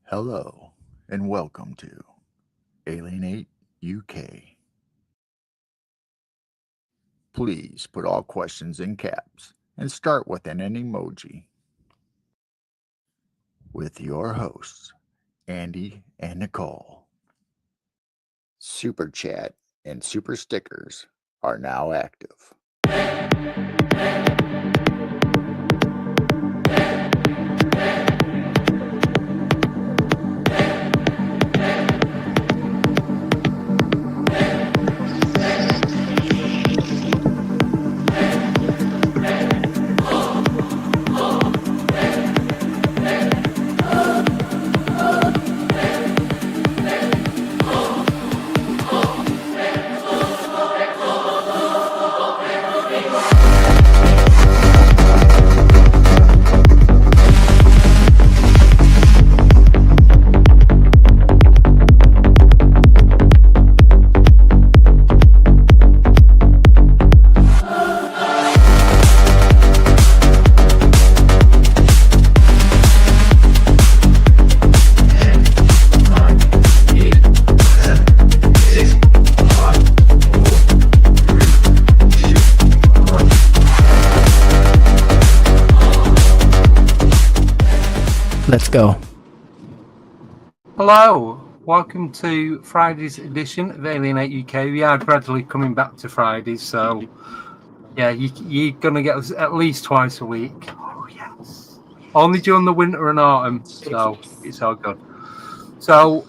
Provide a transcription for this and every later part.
Hello, and welcome to Alienate UK. Please put all questions in caps and start with an emoji. With your hosts, Andy and Nicole. Super Chat and Super Stickers are now active. Let's go. Hello, welcome to Friday's edition of Alienate UK. We are gradually coming back to Fridays, so yeah, you're going to get us at least twice a week. Oh, yes. Only during the winter and autumn, so it's all good. So,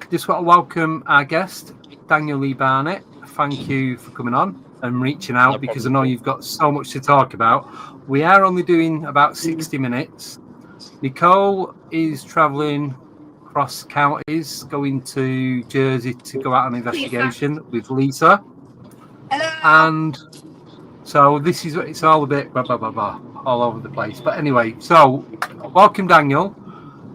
just want to welcome our guest, Daniel Lee Barnett. Thank you for coming on and reaching out because I know you've got so much to talk about. We are only doing about 60 minutes. Nicole is travelling across counties, going to Jersey to go out on an investigation with Lisa. Hello. And so this is it's all a bit all over the place. But anyway, so welcome, Daniel.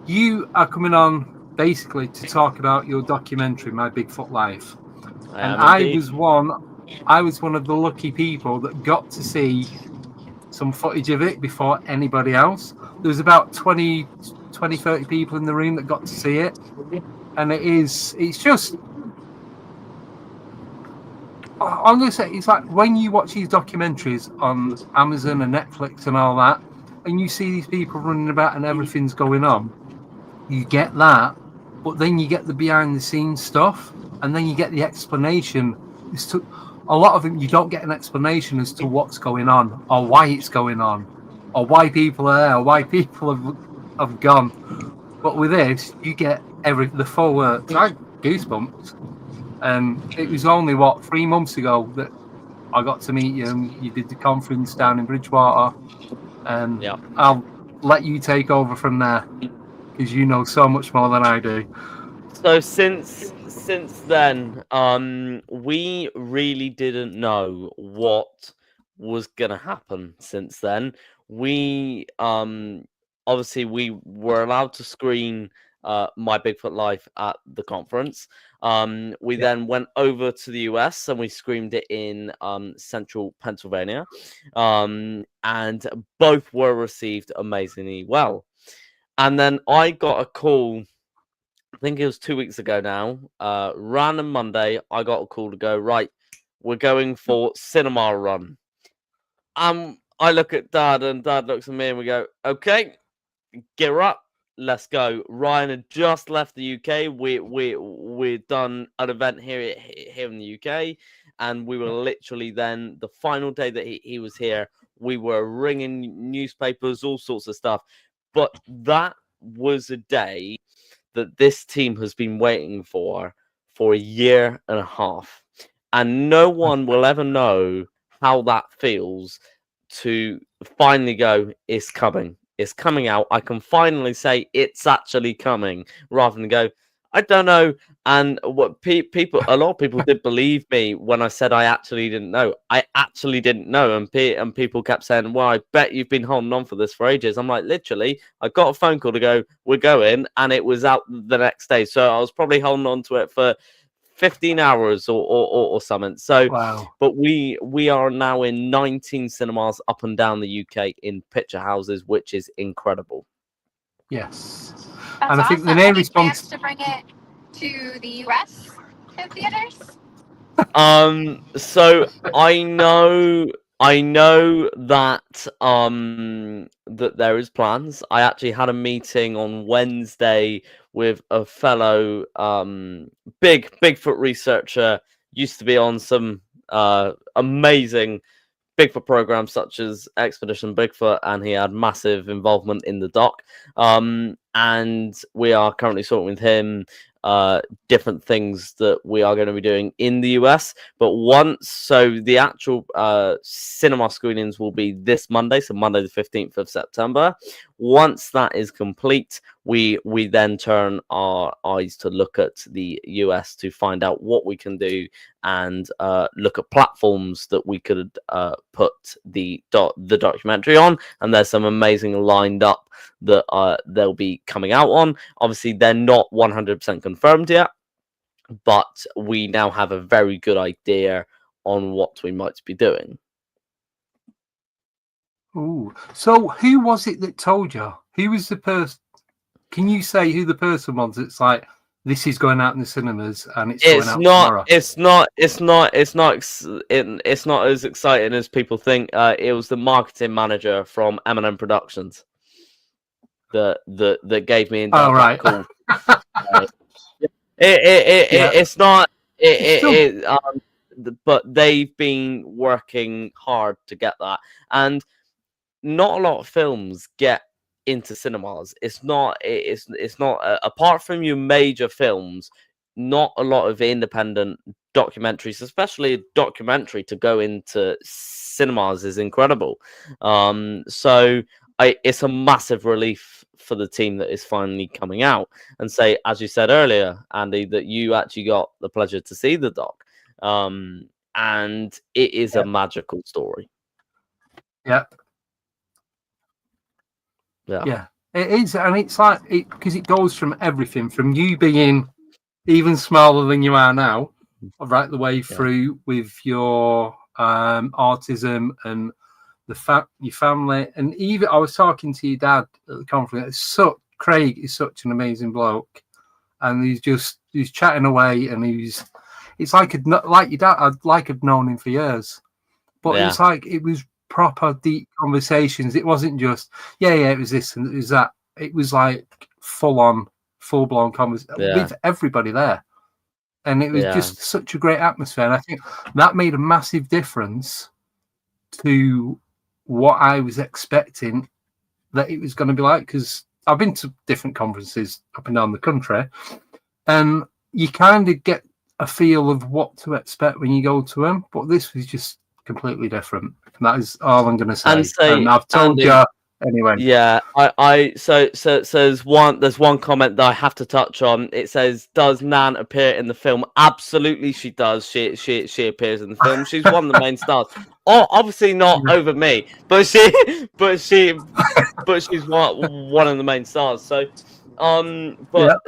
You are coming on basically to talk about your documentary, My Bigfoot Life. And I was one of the lucky people that got to see some footage of it before anybody else. There was about 20, 30 people in the room that got to see it. And it's just, I'm going to say, it's like when you watch these documentaries on Amazon and Netflix and all that, and you see these people running about and everything's going on, you get that, but then you get the behind the scenes stuff, and then you get the explanation. A lot of them, you don't get an explanation as to what's going on, or why it's going on, or why people are there, or why people have gone. But with this, you get the full work. I had goosebumps. And it was only, 3 months ago that I got to meet you, and you did the conference down in Bridgewater. And I'll let you take over from there, because you know so much more than I do. So since then, we really didn't know what was gonna happen. Since then, we obviously we were allowed to screen My Bigfoot Life at the conference. We then went over to the US and we screened it in central Pennsylvania, and both were received amazingly well. And then I got a call, I think it was 2 weeks ago now, random Monday, I got a call to go, right, we're going for cinema run. I look at Dad and Dad looks at me and we go, okay, gear up, let's go. Ryan had just left the UK. We'd done an event here in the UK, and we were literally then, the final day that he was here, we were ringing newspapers, all sorts of stuff. But that was a day that this team has been waiting for a year and a half. And no one will ever know how that feels to finally go, it's coming. It's coming out. I can finally say it's actually coming, rather than go, I don't know. And what a lot of people did believe me when I said I actually didn't know. I actually didn't know, and people kept saying, "Well, I bet you've been holding on for this for ages." I'm like, literally, I got a phone call to go, "We're going," and it was out the next day. So I was probably holding on to it for 15 hours or something. So, wow. But we are now in 19 cinemas up and down the UK in picture houses, which is incredible. Yes. And I think awesome. the main Any response plans to bring it to the US to theaters? So I know that that there is plans. I actually had a meeting on Wednesday with a fellow Bigfoot researcher, used to be on some amazing Bigfoot programs such as Expedition Bigfoot, and he had massive involvement in the doc. And we are currently sorting with him different things that we are going to be doing in the US. But so the actual cinema screenings will be this Monday, so Monday the 15th of September. Once that is complete, we then turn our eyes to look at the US to find out what we can do and look at platforms that we could put the documentary on. And there's some amazing lined up that they'll be coming out on. Obviously, they're not 100% confirmed yet, but we now have a very good idea on what we might be doing. Ooh. So who was it that told you? Who was the person? Can you say who the person was? It's like, this is going out in the cinemas and it's going out tomorrow. It's not as exciting as people think. It was the marketing manager from M&M Productions that gave me that right. call. It's not. But they've been working hard to get that, and not a lot of films get into cinemas. It's not apart from your major films, not a lot of independent documentaries, especially a documentary to go into cinemas, is incredible. So it's a massive relief for the team that is finally coming out. And say, as you said earlier, Andy, that you actually got the pleasure to see the doc, and it is a magical story. Yeah, it is. And it's like it, because it goes from everything from you being even smaller than you are now, right the way through with your autism and your family. And even I was talking to your dad at the conference. Craig is such an amazing bloke, and he's chatting away, and it's like your dad. I'd known him for years, but it's like it was proper deep conversations. It wasn't just it was this and it was that. It was like full blown conversation with everybody there, and it was just such a great atmosphere. And I think that made a massive difference to what I was expecting that it was going to be like, because I've been to different conferences up and down the country, and you kind of get a feel of what to expect when you go to them, but this was just completely different. And that is all I'm going to say. And I've told you anyway. Yeah, so there's one comment that I have to touch on. It says, "Does Nan appear in the film?" Absolutely, she does. She appears in the film. She's one of the main stars. Oh, obviously not over me, but she's one of the main stars. So,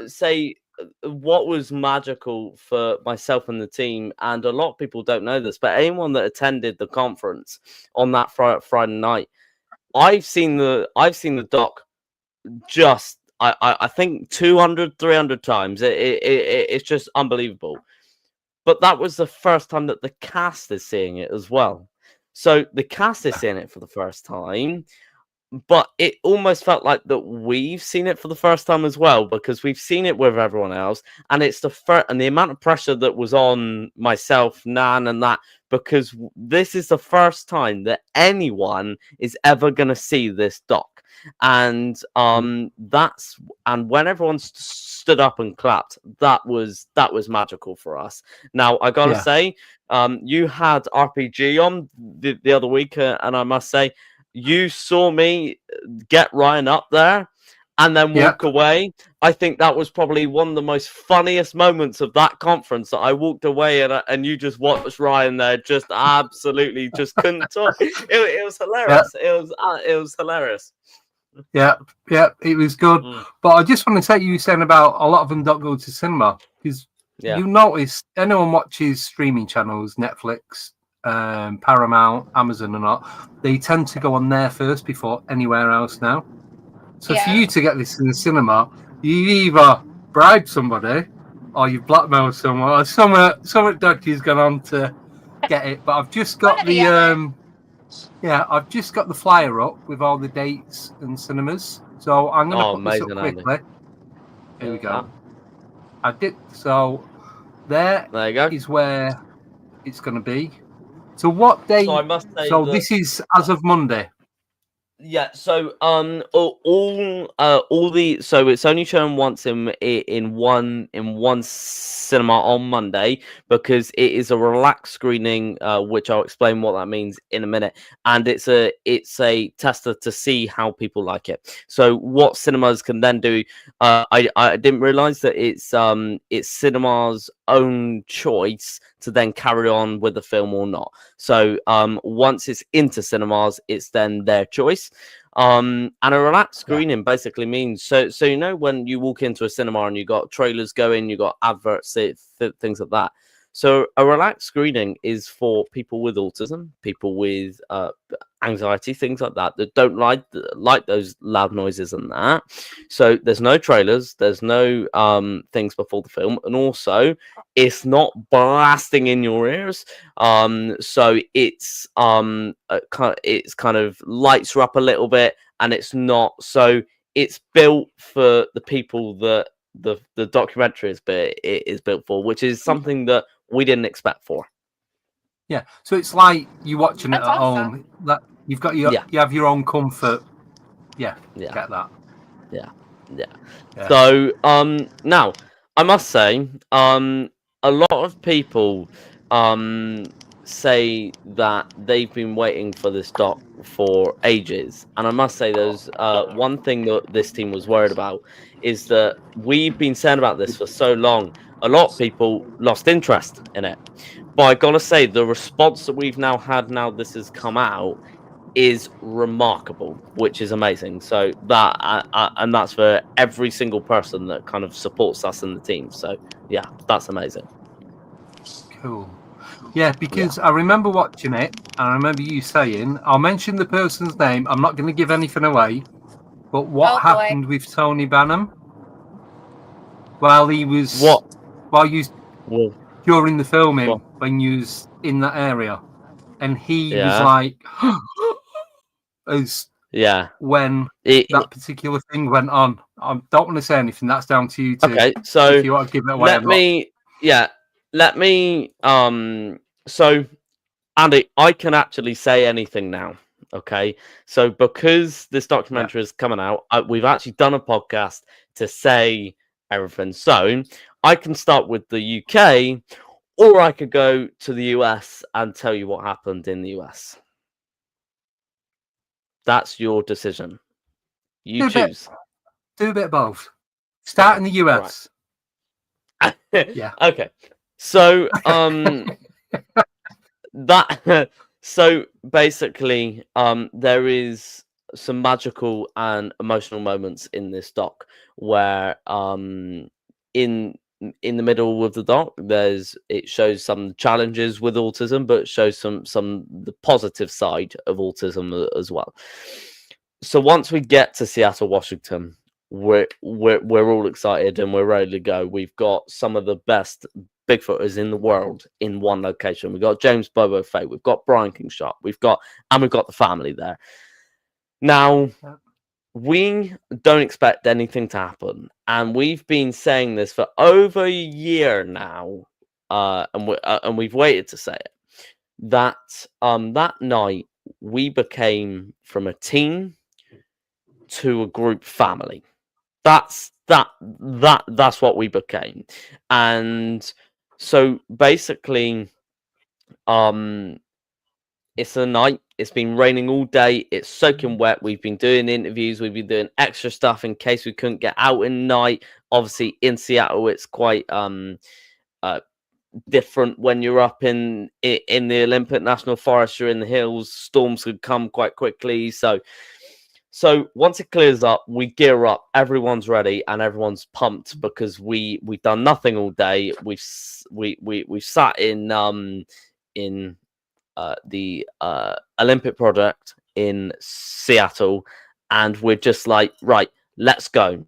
say what was magical for myself and the team, and a lot of people don't know this, but anyone that attended the conference on that Friday night, I've seen the doc just I think 200, 300 times. It's just unbelievable. But that was the first time that the cast is seeing it as well. So the cast is seeing it for the first time, but it almost felt like that we've seen it for the first time as well, because we've seen it with everyone else, and it's and the amount of pressure that was on myself, Nan, and that, because this is the first time that anyone is ever going to see this doc. And when everyone stood up and clapped, that was magical for us. Now I gotta say, you had RPG on the other week, and I must say, you saw me get Ryan up there and then walk away. I think that was probably one of the most funniest moments of that conference, that I walked away and you just watched Ryan there, just absolutely just couldn't talk. It was hilarious. It was hilarious. Yeah, it was good. But I just want to say, you were saying about a lot of them don't go to cinema, because you notice anyone watches streaming channels, Netflix, Paramount, Amazon and all, they tend to go on there first before anywhere else now. So for you to get this in the cinema, you either bribe somebody or you blackmail someone, or some docu's gone on to get it. But I've just One got or the other. I've just got the flyer up with all the dates and cinemas. So I'm going to Oh, put this up amazing, Andy. quickly. Here we go. Ah, I did. So there there you go. is where it's going to be. So what day? So I must say So that- this is as of Monday. Yeah, so all the so it's only shown once in one cinema on Monday because it is a relaxed screening, which I'll explain what that means in a minute, and it's a tester to see how people like it. So what cinemas can then do, I didn't realize that it's cinemas' own choice to then carry on with the film or not. So once it's into cinemas, it's then their choice. And a relaxed screening basically means so you know when you walk into a cinema and you got trailers going, you got adverts, things like that. So a relaxed screening is for people with autism, people with anxiety, things like that don't like those loud noises and that. So there's no trailers, there's no things before the film, and also it's not blasting in your ears. So it's kind of lights her up a little bit, and it's not so it's built for the people that the documentary is built for, which is something that we didn't expect for. Yeah. So it's like you watching it That's at awesome. home. That you've got you have your own comfort. Yeah. Get that. Yeah. Yeah. So now I must say a lot of people say that they've been waiting for this doc for ages, and I must say there's one thing that this team was worried about is that we've been saying about this for so long. A lot of people lost interest in it, but I gotta say the response that we've now had now this has come out is remarkable, which is amazing. So that and that's for every single person that kind of supports us in the team. So yeah, that's amazing. Cool. Yeah, because I remember watching it, and I remember you saying, "I'll mention the person's name. I'm not going to give anything away." But what Oh, boy. happened with Tony Banham while he was Well, during the filming What? when you was in that area, and he was Yeah. like, as yeah. when that particular thing went on. I don't want to say anything. That's down to you. Okay, so if you want to give it away, let me so Andy, I can actually say anything now. Okay, so because this documentary is coming out, we've actually done a podcast to say everything. So I can start with the UK, or I could go to the US and tell you what happened in the US. That's your decision. You choose. Do a bit of both. Start in the US. Yeah. Okay. So that so basically there is some magical and emotional moments in this doc where in the middle of the doc it shows some challenges with autism, but shows some the positive side of autism as well. So once we get to Seattle, Washington, we're all excited and we're ready to go. We've got some of the best Bigfooters in the world in one location. We've got James Bobo Fay, we've got Brian Kingshot, we've got the family there. Now, we don't expect anything to happen, and we've been saying this for over a year now, and we've waited to say it. That that night we became from a team to a group family. That's what we became. And so basically it's a night, it's been raining all day, it's soaking wet, we've been doing interviews, we've been doing extra stuff in case we couldn't get out in night. Obviously in Seattle it's quite different when you're up in the Olympic National Forest, you're in the hills, storms could come quite quickly. So once it clears up, we gear up, everyone's ready and everyone's pumped because we've done nothing all day. We've sat in the Olympic Project in Seattle, and we're just like, right, let's go.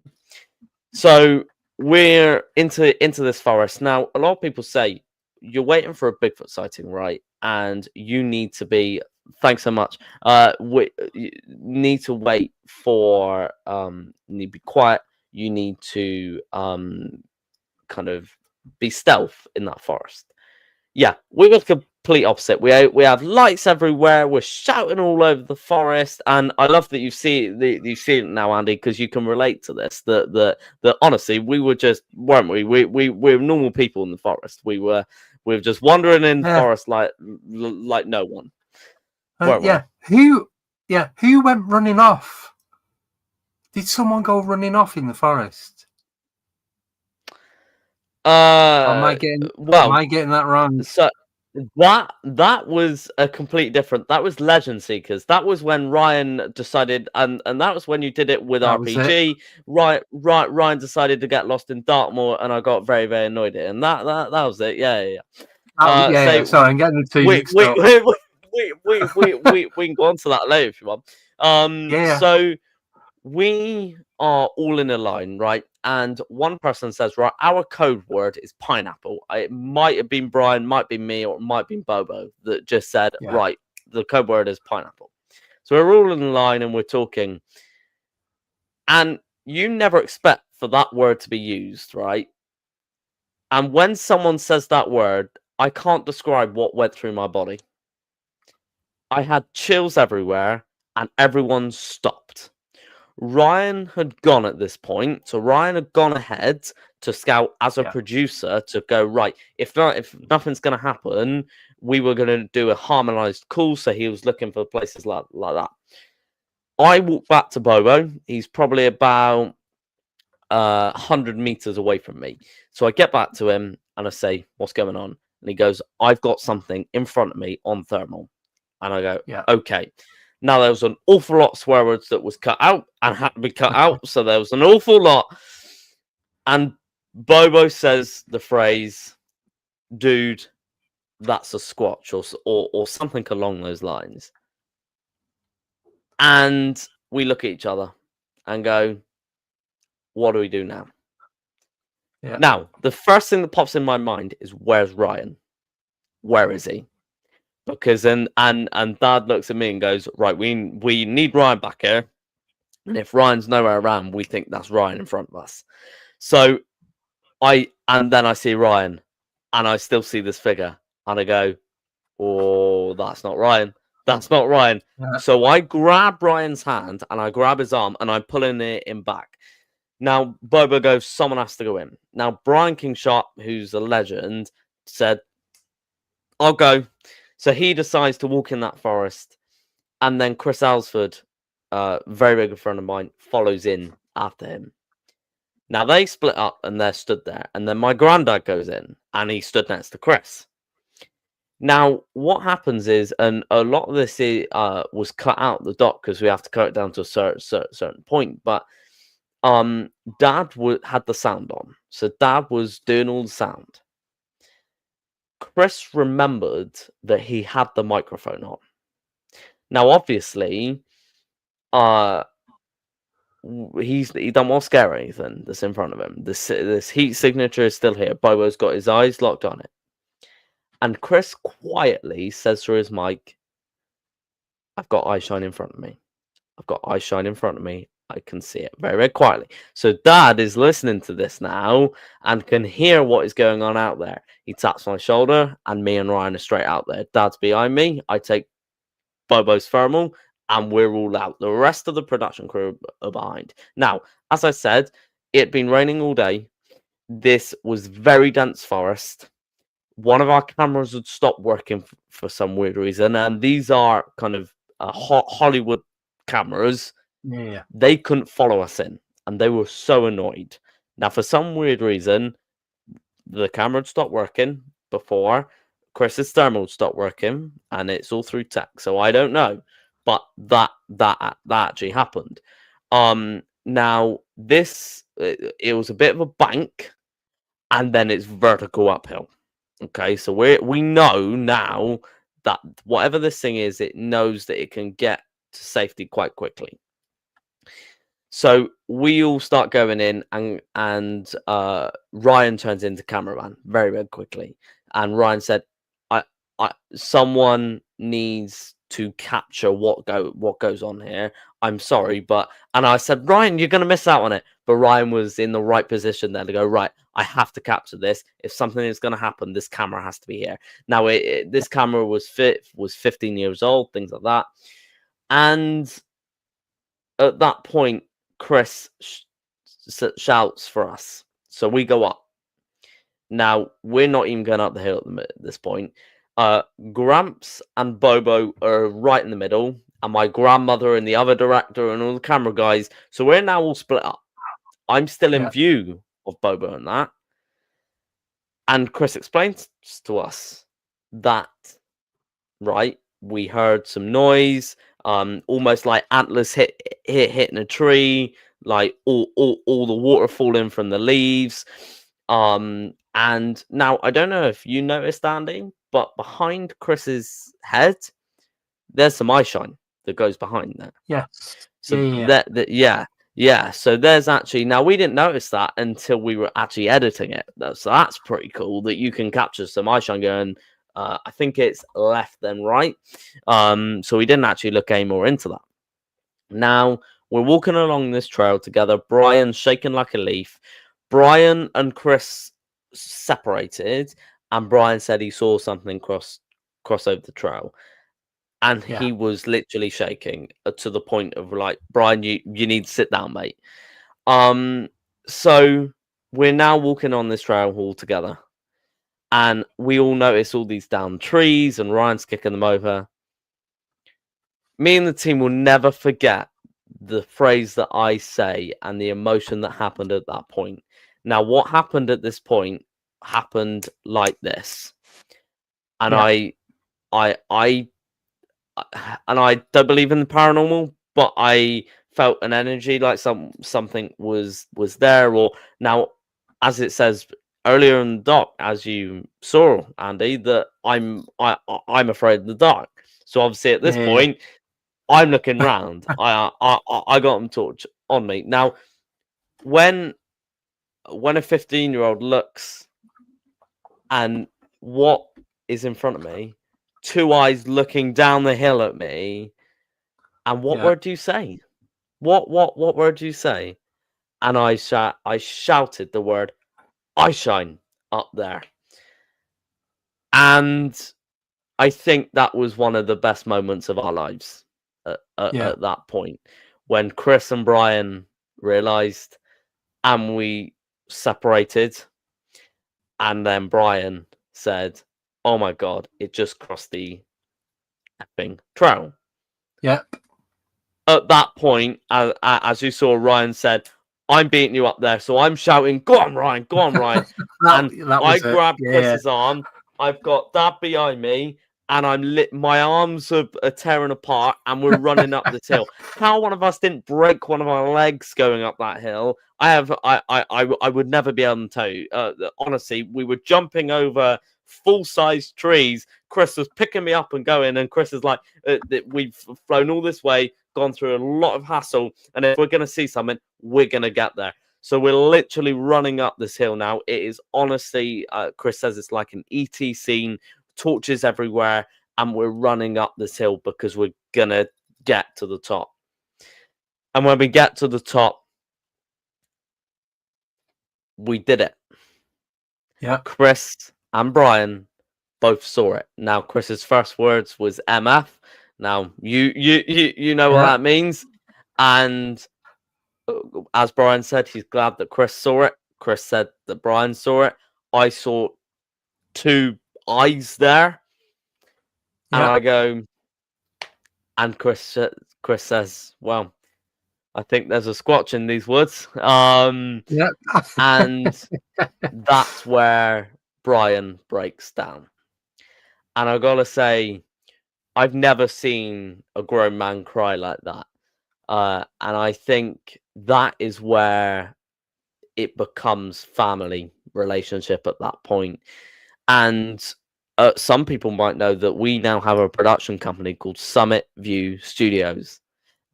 So we're into this forest now. A lot of people say you're waiting for a Bigfoot sighting, right? And you need to be. Thanks so much. You need to wait for. You need to be quiet. You need to kind of be stealth in that forest. Yeah, we were the complete opposite. We have lights everywhere. We're shouting all over the forest, and I love that you see it now, Andy, because you can relate to this. That honestly, we were just, weren't we? We're normal people in the forest. We were just wandering in the forest like no one. Yeah. Who went running off? Did someone go running off in the forest? Am I getting that wrong? So that was a complete different. That was Legend Seekers. That was when Ryan decided, and that was when you did it with RPG. Ryan decided to get lost in Dartmoor, and I got very, very annoyed at it. And that was it. Yeah. Sorry, I'm getting the two mixed up. We can go on to that later if you want. So we are all in a line, right? And one person says, right, our code word is pineapple. It might have been Brian, might be me, or it might have been Bobo that just said, right, the code word is pineapple. So we're all in a line and we're talking. And you never expect for that word to be used, right? And when someone says that word, I can't describe what went through my body. I had chills everywhere and everyone stopped. Ryan had gone at this point, so Ryan had gone ahead to scout as a producer to go, right, if nothing's going to happen, we were going to do a harmonized call, so he was looking for places like that. I walk back to Bobo. He's probably about 100 meters away from me. So I get back to him and I say, what's going on? And he goes, I've got something in front of me on thermal. And I go, okay. Now, there was an awful lot of swear words that was cut out and had to be cut out. So there was an awful lot. And Bobo says the phrase, dude, that's a squatch or something along those lines. And we look at each other and go, what do we do now? Now, the first thing that pops in my mind is, where's Ryan? Where is he? Because and Dad looks at me and goes, right, we need Ryan back here. And if Ryan's nowhere around, we think that's Ryan in front of us. So then I see Ryan and I still see this figure and I go, oh, that's not Ryan. That's not Ryan. Yeah. So I grab Ryan's hand and I grab his arm and I'm pulling it in back. Now, Bobo goes, someone has to go in. Now, Brian Kingshot, who's a legend, said, I'll go. So he decides to walk in that forest. And then Chris Alsford, very, very good friend of mine, follows in after him. Now, they split up and they're stood there. And then my granddad goes in and he stood next to Chris. Now, what happens is, and a lot of this was cut out the doc because we have to cut it down to a certain point. But Dad had the sound on. So Dad was doing all the sound. Chris remembered that he had the microphone on. Now, obviously, he don't want to scare anything that's in front of him. This heat signature is still here. Bobo's got his eyes locked on it. And Chris quietly says through his mic, I've got eyeshine in front of me. I've got eyeshine in front of me. I can see it very, very quietly. So Dad is listening to this now and can hear what is going on out there. He taps my shoulder and me and Ryan are straight out there. Dad's behind me. I take Bobo's thermal and we're all out. The rest of the production crew are behind. Now, as I said, it had been raining all day. This was very dense forest. One of our cameras had stopped working for some weird reason. And these are kind of Hollywood cameras. Yeah. They couldn't follow us in and they were so annoyed. Now, for some weird reason, the camera had stopped working before Chris's thermal stopped working, and it's all through tech. So I don't know, but that actually happened. Now this it was a bit of a bank, and then it's vertical uphill. Okay, so we know now that whatever this thing is, it knows that it can get to safety quite quickly. So we all start going in, and Ryan turns into cameraman very, very quickly. And Ryan said, someone needs to capture what goes on here. I'm sorry, but," and I said, "Ryan, you're going to miss out on it." But Ryan was in the right position there to go, "Right, I have to capture this. If something is going to happen, this camera has to be here." Now, this camera was 15 years old, things like that. And at that point, Chris shouts for us. So we go up. Now, we're not even going up the hill at this point. Gramps and Bobo are right in the middle, and my grandmother and the other director and all the camera guys. So we're now all split up. I'm still in view of Bobo and that. And Chris explains to us that, right, we heard some noise, almost like antlers hitting a tree, like all the water falling from the leaves. And now I don't know if you noticed, Andy, but behind Chris's head, there's some eye shine that goes behind there. Yes. So yeah. So there's actually, now we didn't notice that until we were actually editing it. So that's pretty cool that you can capture some eye shine going. I think it's left then right. So we didn't actually look any more into that. Now we're walking along this trail together. Brian shaking like a leaf. Brian and Chris separated, and Brian said he saw something cross over the trail, and he was literally shaking to the point of like, "Brian, you need to sit down, mate." So we're now walking on this trail all together, and we all notice all these down trees, and Ryan's kicking them over. Me and the team will never forget the phrase that I say and the emotion that happened at that point. Now, what happened at this point happened like this, and I don't believe in the paranormal, but I felt an energy, like something was there. Or now, as it says earlier in the doc, as you saw, Andy, that I'm afraid of the dark. So obviously at this point, I'm looking round. I got them torch on me. Now, when a 15-year-old looks, and what is in front of me, two eyes looking down the hill at me, and what word do you say? What word do you say? And I shouted the word "eye shine" up there, and I think that was one of the best moments of our lives at that point, when Chris and Brian realized, and we separated, and then Brian said, "Oh my God, it just crossed the effing trail." Yep. At that point, as you saw, Ryan said, "I'm beating you up there." So I'm shouting, "Go on, Ryan, go on, Ryan." And I grabbed Chris's arm. I've got Dad behind me, and my arms are tearing apart, and we're running up this hill. How one of us didn't break one of our legs going up that hill, I would never be able to tell you. Honestly, we were jumping over full-size trees. Chris was picking me up and going, and Chris is like, "We've flown all this way, gone through a lot of hassle, and if we're going to see something, we're going to get there." So we're literally running up this hill now. It is honestly, Chris says it's like an ET scene, torches everywhere, and we're running up this hill because we're going to get to the top. And when we get to the top, we did it. Yeah. Chris and Brian both saw it. Now, Chris's first words was "MF." Now, you know what that means. And as Brian said, he's glad that Chris saw it. Chris said that Brian saw it. I saw two eyes there. And I go, and Chris says, "Well, I think there's a squatch in these woods." And that's where Brian breaks down. And I gotta say, I've never seen a grown man cry like that. And I think that is where it becomes family relationship at that point. And some people might know that we now have a production company called Summit View Studios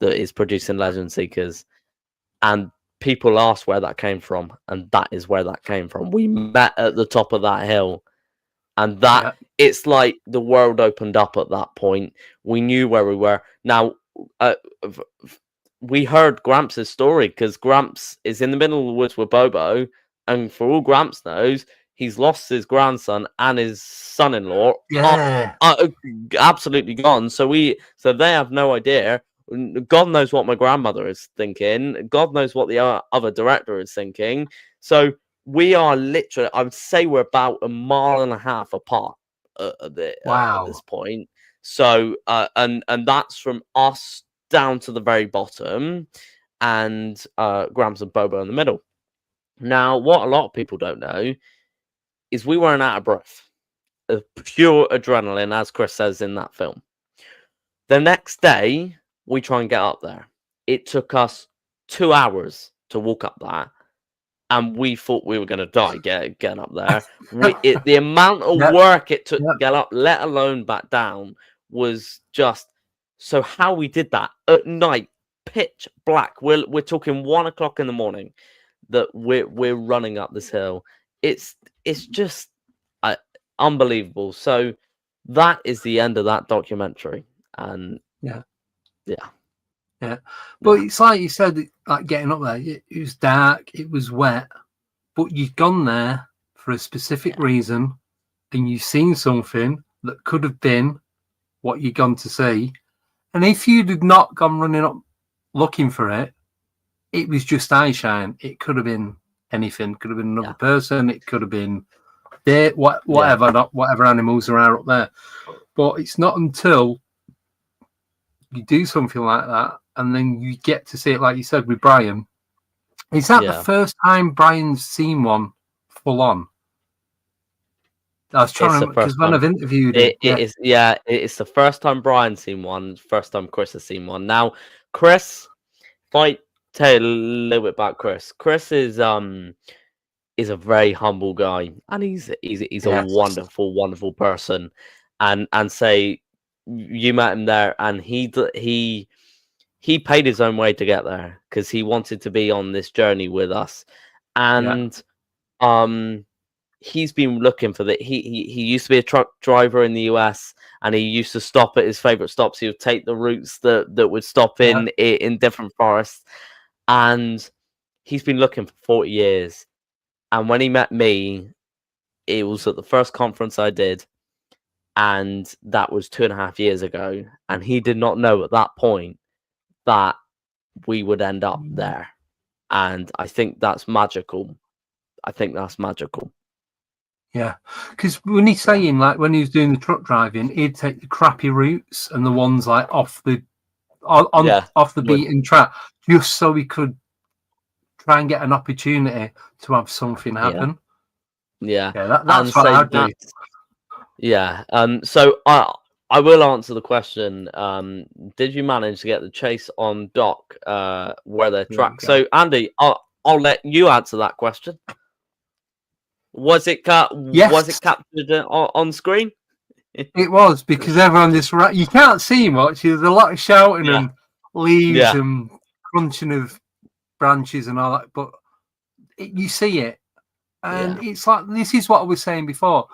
that is producing Legend Seekers. and people asked where that came from, and that is where that came from. We met at the top of that hill, and that it's like the world opened up at that point. We knew where we were. Now, we heard Gramps' story because Gramps is in the middle of the woods with Bobo, and for all Gramps knows, he's lost his grandson and his son-in-law. Absolutely gone. So they have no idea. God knows what my grandmother is thinking. God knows what the other director is thinking. So we are literally, I would say we're about 1.5 miles apart at this point. So, and that's from us down to the very bottom, and Gramps and Bobo in the middle. Now, what a lot of people don't know is we weren't out of breath. Pure adrenaline, as Chris says in that film. The next day, we try and get up there. It took us 2 hours to walk up that, and we thought we were going to die getting up there. The amount of work it took to get up, let alone back down, was just... So how we did that at night, pitch black. We're talking 1 o'clock in the morning that we're running up this hill. It's just unbelievable. So that is the end of that documentary, and But it's like you said, like getting up there, it was dark, it was wet, but you've gone there for a specific reason, and you've seen something that could have been what you've gone to see. And if you'd have not gone running up looking for it, it was just eye shine. It could have been anything. Could have been another person. It could have been whatever animals are out up there. But it's not until you do something like that and then you get to see it, like you said with Brian. Is that the first time Brian's seen one full on? I was trying to, because when I've interviewed it's the first time Brian's seen one, first time Chris has seen one. Now, Chris, if I tell you a little bit about Chris, Chris is a very humble guy, and he's a wonderful person, and say you met him there, and he paid his own way to get there because he wanted to be on this journey with us, and he's been looking for that. He used to be a truck driver in the US, and he used to stop at his favorite stops. He would take the routes that would stop in different forests, and he's been looking for 40 years. And when he met me, it was at the first conference I did, and that was 2.5 years ago. And he did not know at that point that we would end up there. And I think that's magical. Yeah, because when he's saying, like, when he was doing the truck driving, he'd take the crappy routes and the ones like off the beaten track, just so he could try and get an opportunity to have something happen. That's what I'd do. So I will answer the question. Did you manage to get the chase on Doc where they're tracked? So Andy, I'll let you answer that question. Was it Was it captured on screen? It was, because everyone just you can't see much. There's a lot of shouting and leaves and crunching of branches and all that, but you see it, and it's like, this is what I was saying before.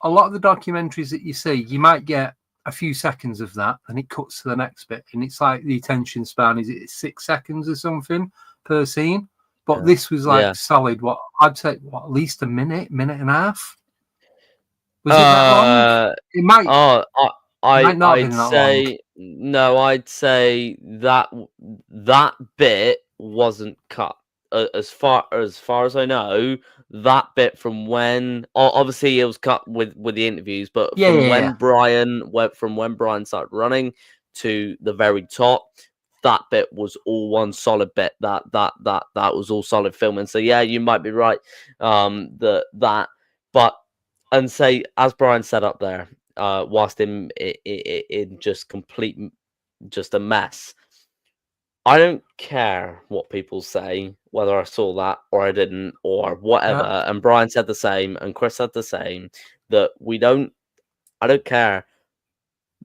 A lot of the documentaries that you see, you might get a few seconds of that, and it cuts to the next bit, and it's like the attention span is 6 seconds or something per scene. But this was like solid. What I'd say, at least a minute and a half. Was it that long? It might. I'd say no. I'd say that bit wasn't cut. As far as I know, that bit from when obviously it was cut with the interviews, but when Brian started running to the very top, that bit was all one solid bit. That was all solid filming. So yeah, you might be right. And say, as Brian said up there, whilst in just a mess. I don't care what people say, whether I saw that or I didn't or whatever. Yeah. And Brian said the same, and Chris said the same. That I don't care.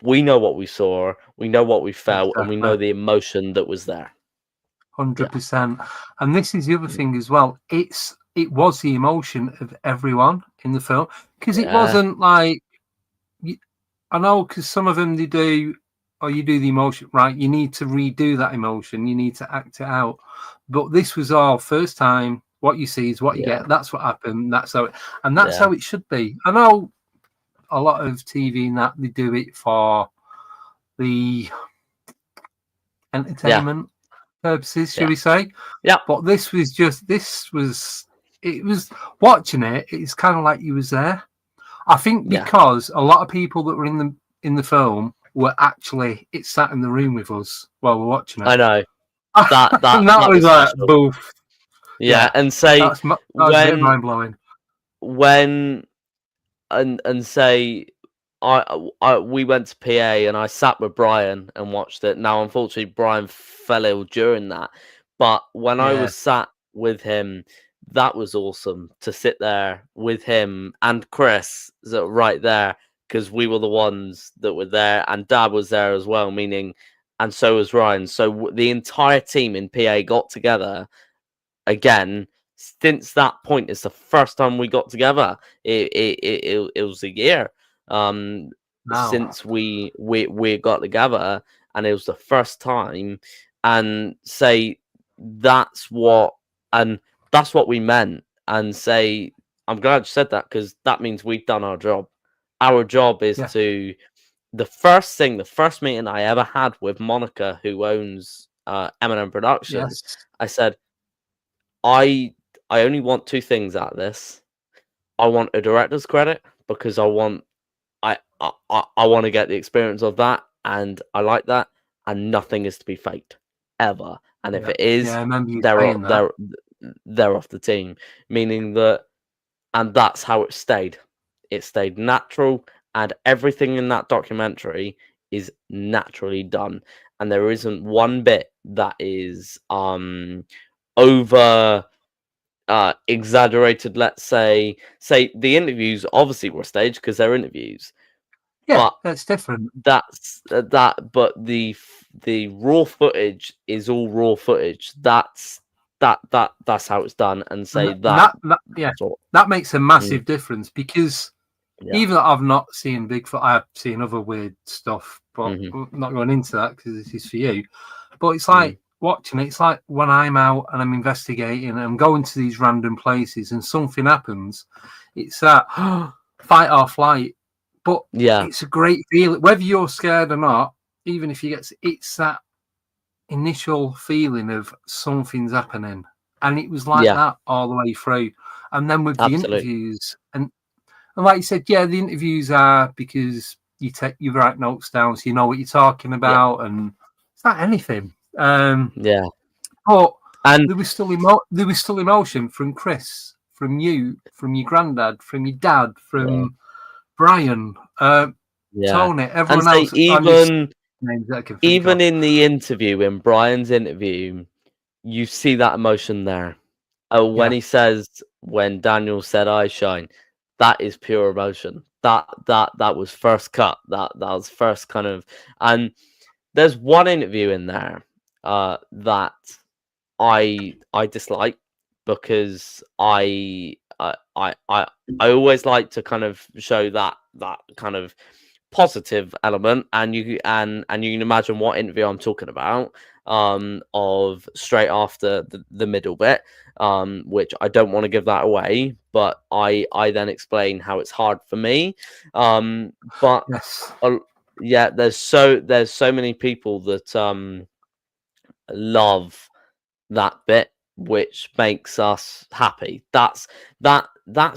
We know what we saw, we know what we felt, and we know the emotion that was there. 100%. And this is the other thing as well. It was the emotion of everyone in the film, because it wasn't like, I know, because some of them they do, or you do the emotion right, you need to redo that emotion, you need to act it out. But this was all first time. What you see is what you get. That's what happened. That's how it should be. I know a lot of TV and that they do it for the entertainment purposes, shall we say? Yeah. But it was watching it. It's kind of like you was there. I think because a lot of people that were in the film were actually sat in the room with us while we're watching it. I know that was like boof. Yeah, and say that was mind blowing. When and say we went to PA and I sat with Brian and watched it. Now, unfortunately, Brian fell ill during that, but when I was sat with him, that was awesome to sit there with him and Chris right there, because we were the ones that were there, and Dad was there as well, and so was Ryan. So the entire team in PA got together again. Since that point, it's the first time we got together. It was a year since we got together, and it was the first time. And say that's what we meant. And say, I'm glad you said that, because that means we've done our job. Our job is to the first meeting I ever had with Monica, who owns M&M Productions. I said, I only want two things out of this. I want a director's credit, because I want to get the experience of that, and I like that, and nothing is to be faked ever. And if it is, they're off the team. Meaning that, and that's how it stayed. It stayed natural, and everything in that documentary is naturally done, and there isn't one bit that is over exaggerated. Let's say the interviews obviously were staged because they're interviews. But that's different. That's but the raw footage is all raw footage. That's how it's done. And say that makes a massive difference, because even though I've not seen Bigfoot, I've seen other weird stuff, but I'm not going into that because this is for you. But it's like watching it, it's like when I'm out and I'm investigating and I'm going to these random places and something happens, it's that fight or flight. But it's a great feeling, whether you're scared or not. Even if you it's that initial feeling of something's happening, and it was like that all the way through. And then with the interviews, and like you said, the interviews are because you write notes down, so you know what you're talking about, and it's not anything. But there was still emotion from Chris, from you, from your granddad, from your dad, from Brian, Tony, everyone else. Even in the interview, in Brian's interview, you see that emotion there. When he says, when Daniel said I shine, that is pure emotion. That was first cut. That was first kind of. And there's one interview in there that I dislike, because I always like to kind of show that kind of positive element, and you can imagine what interview I'm talking about, of straight after the middle bit, which I don't want to give that away, but I then explain how it's hard for me, but there's so many people that love that bit, which makes us happy. That's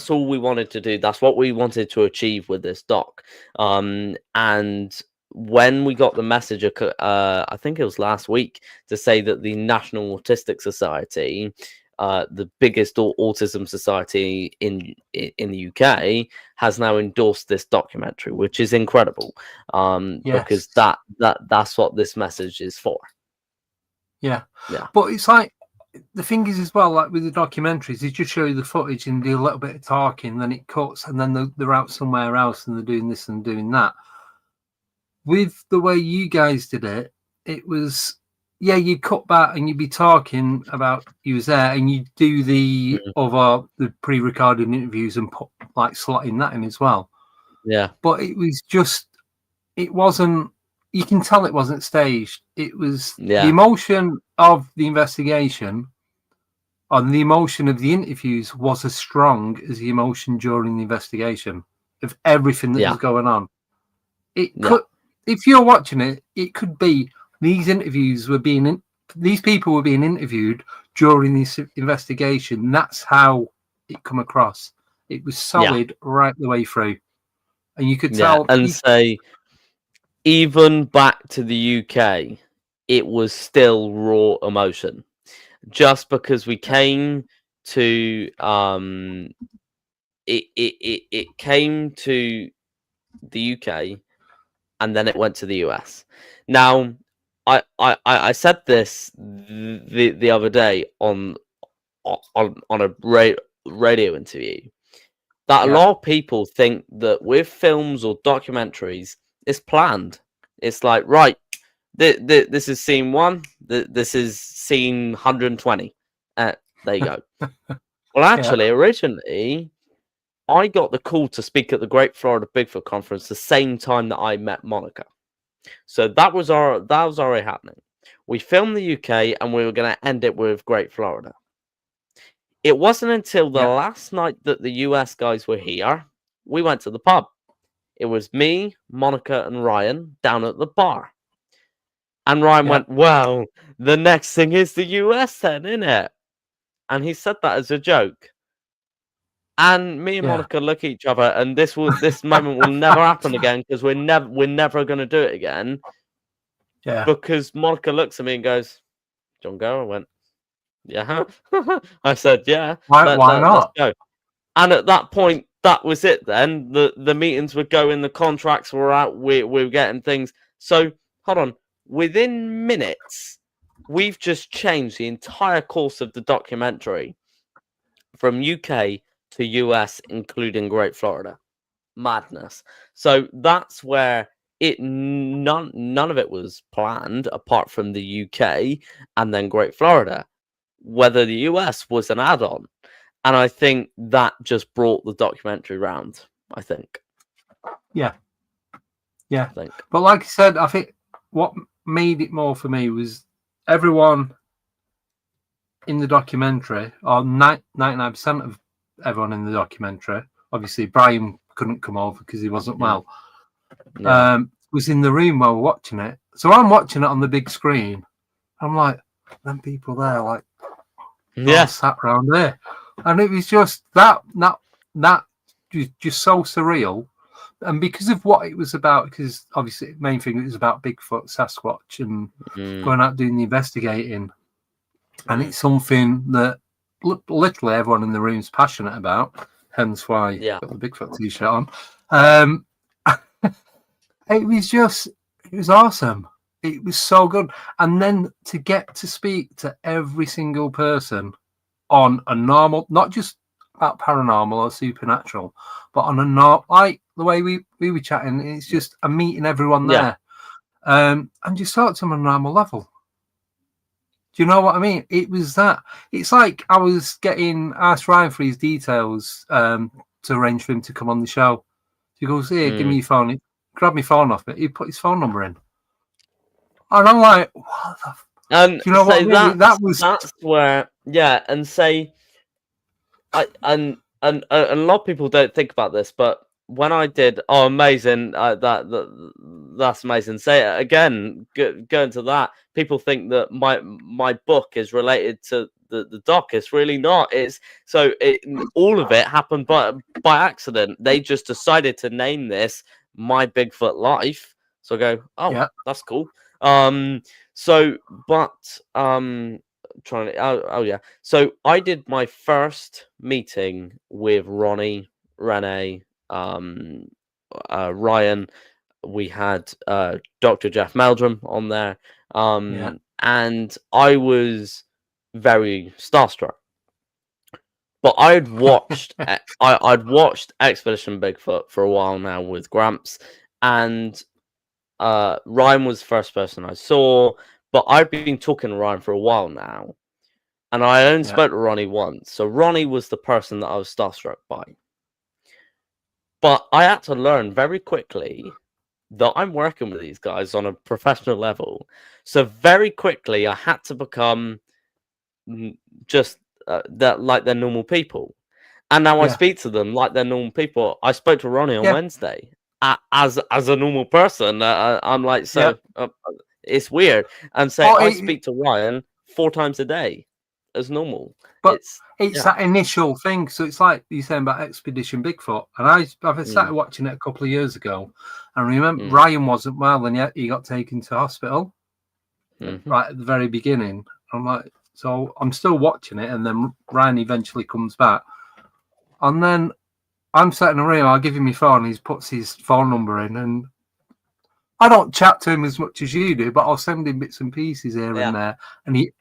all we wanted to do. That's what we wanted to achieve with this doc. And when we got the message, I think it was last week, to say that the National Autistic Society, the biggest autism society in the UK, has now endorsed this documentary, which is incredible. Because that's what this message is for. But it's like, the thing is as well, like with the documentaries, they just show you the footage and do a little bit of talking, then it cuts, and then they're out somewhere else and they're doing this and doing that. With the way you guys did it, it was yeah, you cut back and you'd be talking about you was there, and you do the pre-recorded interviews and put like slotting that in as well. Yeah. But it was just, it wasn't. You can tell it wasn't staged. It was the emotion of the investigation, and the emotion of the interviews was as strong as the emotion during the investigation of everything that was going on. It could, if you're watching it, it could be. These interviews were these people were being interviewed during this investigation. That's how it come across. It was solid right the way through. And you could tell. And say, even back to the UK, it was still raw emotion. Just because we came to, it came to the UK, and then it went to the US. Now, I said this the other day on a radio interview, that a lot of people think that with films or documentaries, it's planned. It's like, right, this is scene 1, this is scene 120. There you go. Well, actually, originally, I got the call to speak at the Great Florida Bigfoot Conference the same time that I met Monica. So that was already happening. We filmed the UK, and we were going to end it with Great Florida. It wasn't until the last night that the US guys were here, we went to the pub. It was me, Monica, and Ryan down at the bar. And Ryan went, well, the next thing is the US then, innit? And he said that as a joke. And me and Monica look at each other, and this moment will never happen again, because we're never going to do it again. Yeah. Because Monica looks at me and goes, "John, go." I went, "Yeah." I said, "Yeah." Why not? Let's go. And at that point, that was it. Then the meetings were going, the contracts were out, we were getting things. So hold on, within minutes, we've just changed the entire course of the documentary from UK to US, including Great Florida. Madness. So that's where none of it was planned, apart from the UK and then Great Florida. Whether the US was an add-on, and I think that just brought the documentary round. I think. Yeah. But like I said, I think what made it more for me was everyone in the documentary, or 99% of everyone in the documentary. Obviously, Brian couldn't come over because he wasn't well. Was in the room while we're watching it. So I'm watching it on the big screen. I'm like, them people there, like, sat around there, and it was just that was just so surreal. And because of what it was about, because obviously the main thing, it was about Bigfoot, Sasquatch, and going out doing the investigating, and it's something that literally everyone in the room is passionate about. Hence why I got the Bigfoot t-shirt on. It was awesome. It was so good. And then to get to speak to every single person on a normal, not just about paranormal or supernatural, but on a like the way we were chatting, it's just a meeting everyone there. And just talk to them on a normal level. Do you know what I mean? It was that. It's like I was asked Ryan for his details to arrange for him to come on the show. He goes, "Here, give me your phone." He grabbed my phone off it. He put his phone number in. And I'm like, what the do you know what I mean? That's where, and say, and a lot of people don't think about this, but when I did, amazing, that's amazing. Say it again, go into that. People think that my book is related to the doc. It's really not. All of it happened by accident. They just decided to name this My Bigfoot Life. So I go, that's cool. So I did my first meeting with Ronnie, Renee, Ryan. We had Dr. Jeff Meldrum on there, and I was very starstruck. But I'd watched I'd watched Expedition Bigfoot for a while now with Gramps, and Ryan was the first person I saw. but I've been talking to Ryan for a while now, and I only spoke to Ronnie once. So Ronnie was the person that I was starstruck by. But I had to learn very quickly that I'm working with these guys on a professional level. So very quickly, I had to become just that like they're normal people. And now I speak to them like they're normal people. I spoke to Ronnie on Wednesday as a normal person. I'm like, it's weird. And say I speak to Ryan 4 times a day as normal. But it's that initial thing. So it's like you're saying about Expedition Bigfoot. And I've started watching it a couple of years ago. And remember, Ryan wasn't well, and yet he got taken to hospital right at the very beginning. I'm like, so I'm still watching it, and then Ryan eventually comes back. And then I'm sitting in the room, I'll give him my phone, he puts his phone number in, and I don't chat to him as much as you do, but I'll send him bits and pieces here and there, and he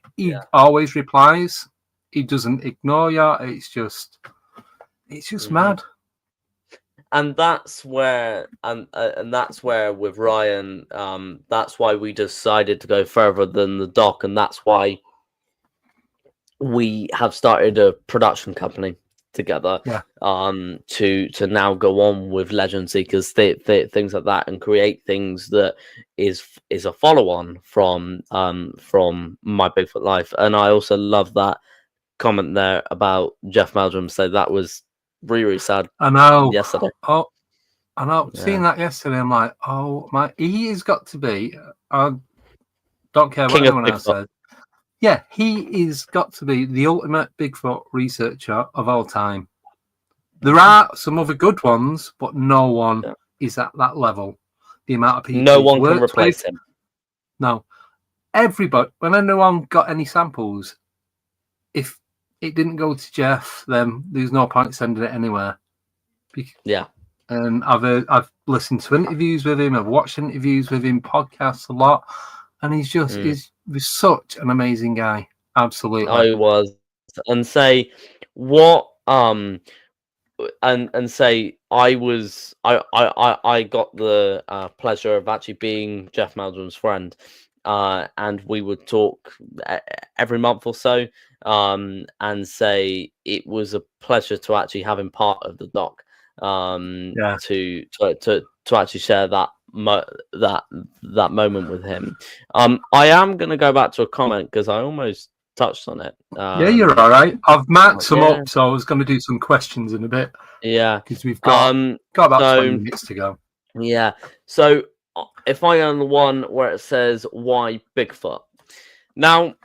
always replies. He doesn't ignore you. It's just mad. And that's where, and that's where with Ryan, that's why we decided to go further than the doc, and that's why we have started a production company together to now go on with Legend Seekers, things like that, and create things that is a follow-on from My Bigfoot Life. And I also love that comment there about Jeff Meldrum. So that was really sad. I know. Yesterday. Oh, I know. Seeing that yesterday, I'm like, oh my, he has got to be. I don't care what anyone else says. Yeah, he is got to be the ultimate Bigfoot researcher of all time. There are some other good ones, but no one is at that level. The amount of people, no one can replace him. No, everybody. When anyone got any samples, if it didn't go to Jeff, then there's no point sending it anywhere. And I've listened to interviews with him. I've watched interviews with him, podcasts a lot, and he's just he's such an amazing guy. Absolutely, I was, and say what and say I got the pleasure of actually being Jeff Meldrum's friend, and we would talk every month or so, and say it was a pleasure to actually have him part of the doc, to actually share that that moment with him. I am going to go back to a comment because I almost touched on it. Yeah, you're all right. I've marked some up, so I was going to do some questions in a bit. Yeah, because we've got about 20 minutes to go. Yeah, so if I go on the one where it says why Bigfoot, now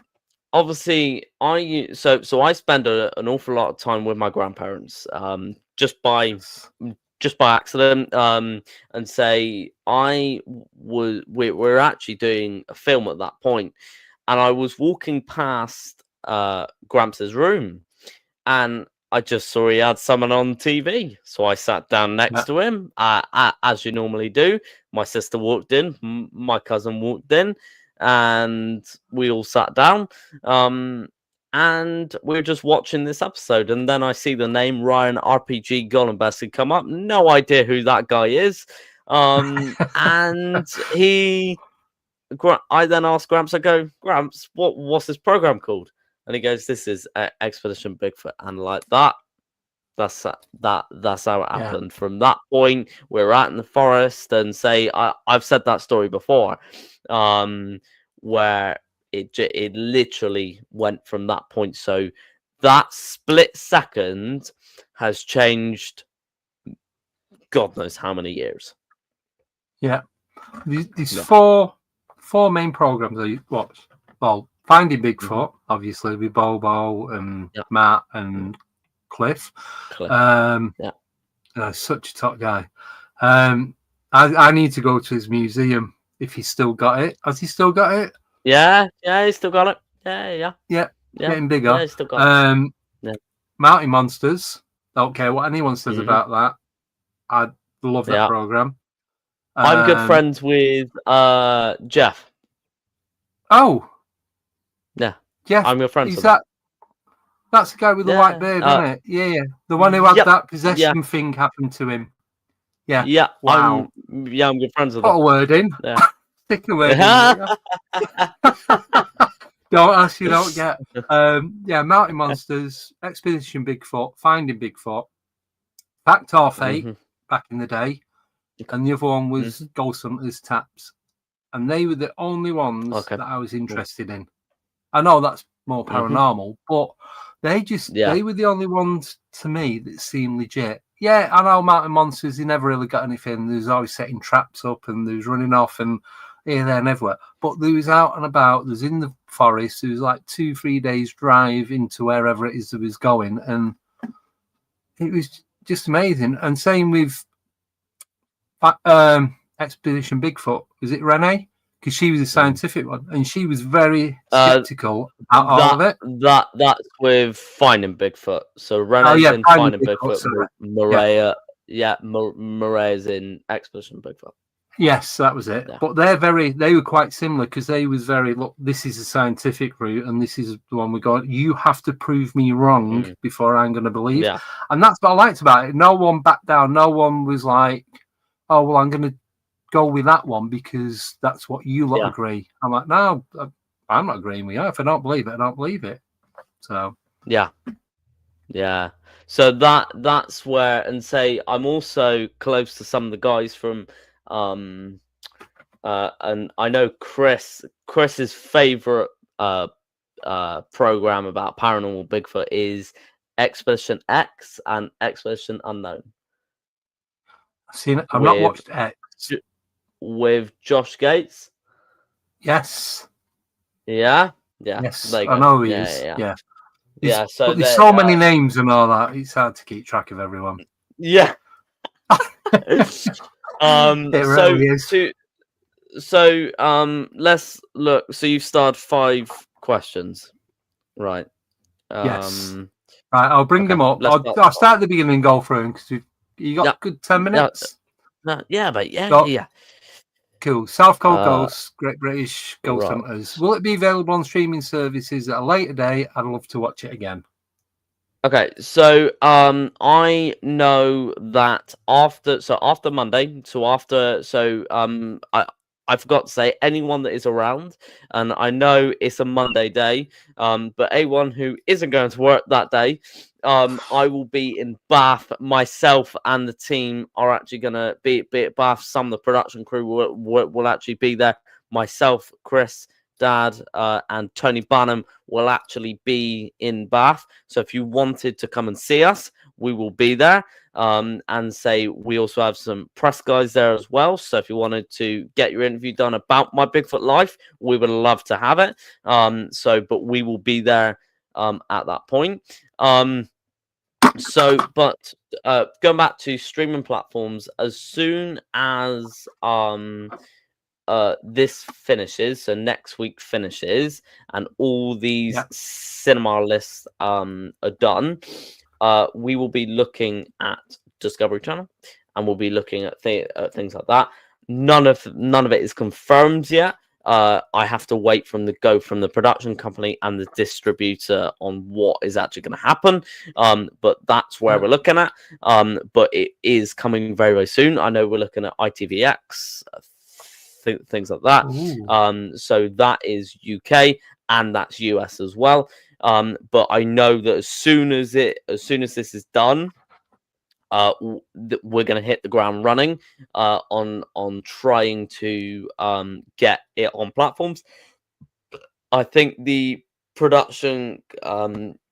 obviously I spend an awful lot of time with my grandparents, just by accident, and say we're actually doing a film at that point, and I was walking past Gramps' room, and I just saw he had someone on TV, so I sat down next to him, as you normally do. My sister walked in, my cousin walked in, and we all sat down. And we were just watching this episode, and then I see the name Ryan RPG Goldenbessie come up. No idea who that guy is. And I then asked Gramps, I go, Gramps, what's this program called? And he goes, this is Expedition Bigfoot. And like that, that's how it happened. From that point, we're out in the forest, and say I've said that story before, where it literally went from that point. So that split second has changed God knows how many years. Yeah. These four main programs I watched. Well, Finding Bigfoot, obviously, with Bobo and Matt and Cliff. Such a top guy. I need to go to his museum if he's still got it. Has he still got it? Yeah, he's still got it. Yeah. Getting bigger. Yeah, he's still got it. Mountain Monsters. Don't care what anyone says about that. I love that program. I'm good friends with Jeff. Oh. Yeah. Jeff. I'm good friends with That's the guy with the white beard, isn't it? Yeah. The one who had that possession thing happen to him. Yeah. Yeah. Wow. I'm good friends with Put him. a word in. Yeah. Sticker word. Don't ask, you don't get. Mountain Monsters, Expedition Bigfoot, Finding Bigfoot, Fact or Fake back in the day, and the other one was Ghost Hunters Taps, and they were the only ones that I was interested in. I know that's more paranormal, but they were the only ones to me that seemed legit. Yeah, I know Mountain Monsters, they never really got anything. They was always setting traps up and they was running off and here, there and everywhere. But they was out and about, they was in the forest, there was like 2-3 days drive into wherever it is they was going, and it was just amazing. And same with Expedition Bigfoot. Is it Renee? Because she was a scientific one, and she was very skeptical about all of it. That's with Finding Bigfoot. So Renee's in Finding Bigfoot. Maria, Maria's in Expedition Bigfoot. Yes, that was it. Yeah. But they were quite similar because they was very, look, this is a scientific route, and this is the one we got. You have to prove me wrong before I'm going to believe. Yeah. And that's what I liked about it. No one backed down. No one was like, oh, well, I'm going to go with that one because that's what you lot agree. I'm like, no, I'm not agreeing with you. If I don't believe it, I don't believe it. So yeah. So that's where, and say I'm also close to some of the guys from and I know Chris's favorite program about paranormal Bigfoot is Expedition X and Expedition Unknown. I've not watched X. With Josh Gates. Yes. Yeah. Yes. I know he is. Yeah. So but there's so many names and all that. It's hard to keep track of everyone. Yeah. It really is. Let's look. So you've started 5 questions, right? Yes. Right. I'll bring them up. I'll start at the beginning and go through them because you got good 10 minutes. Yeah. Cool. South Coast Ghosts, Great British Ghost Hunters. Will it be available on streaming services at a later date? I'd love to watch it again. Okay, so I know that after Monday, I forgot to say anyone that is around, and I know it's a Monday day, but anyone who isn't going to work that day, I will be in Bath. Myself and the team are actually going to be at Bath. Some of the production crew will actually be there. Myself, Chris, Dad, and Tony Barnum will actually be in Bath. So if you wanted to come and see us, we will be there. And say we also have some press guys there as well. So if you wanted to get your interview done about my Bigfoot life, we would love to have it. But we will be there at that point. But going back to streaming platforms, as soon as this finishes, so next week finishes, and all these cinema lists are done, we will be looking at Discovery Channel, and we'll be looking at things like that. None of it is confirmed yet. I have to wait from the production company and the distributor on what is actually going to happen. But that's where we're looking at. But it is coming very, very soon. I know we're looking at ITVX, things like that. So that is UK and that's US as well. But I know that as soon as this is done, we're going to hit the ground running on trying to get it on platforms. I think the production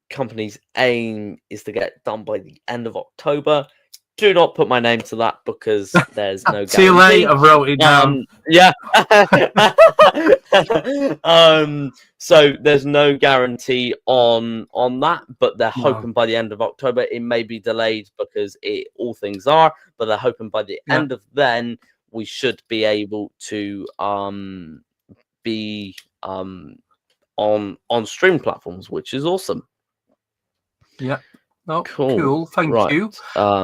company's aim is to get it done by the end of October. Do not put my name to that because there's no guarantee. Too late, I wrote it down. So there's no guarantee on that, but they're hoping by the end of October. It may be delayed because all things are, but they're hoping by the end of then we should be able to be on stream platforms, which is awesome. Yeah. Oh, cool. Thank you.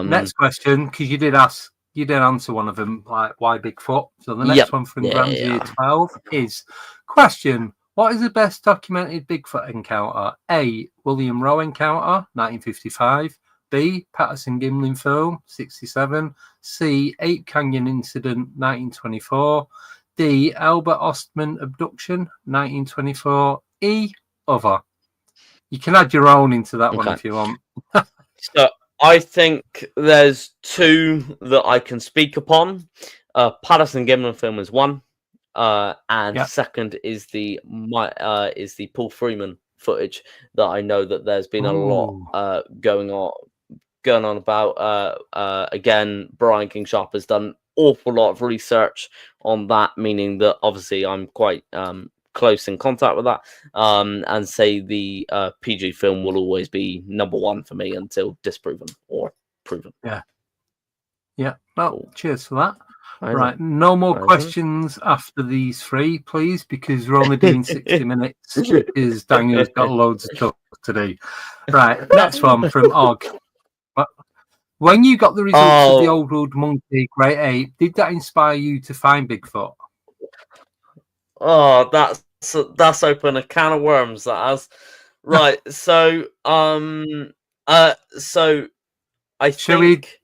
Next question, because you did answer one of them, like why Bigfoot. So the next one from Ramsey 12 is question: what is the best documented Bigfoot encounter? A. William Rowe encounter, 1955. B. Patterson Gimlin film, 67. C. Ape Canyon incident, 1924. D. Albert Ostman abduction, 1924. E. Other. You can add your own into that one Okay. if you want. So I think there's two that I can speak upon. Patterson Gimlin film is one, and Yep. second is the Paul Freeman footage that I know that there's been a lot going on about. Again, Brian King Sharp has done an awful lot of research on that, meaning that obviously I'm quite close in contact with that, and say the PG film will always be number one for me until disproven or proven. Yeah. Well, Cool. cheers for that. Amazing. Right, no more Amazing. questions after these three, please, because we're only doing 60 minutes. Because Daniel's got loads of stuff to do. Right, next one from Og. When you got the results of the old wood monkey, great ape, did that inspire you to find Bigfoot? Oh, that's open a can of worms. That has. Right. So so I Shall think.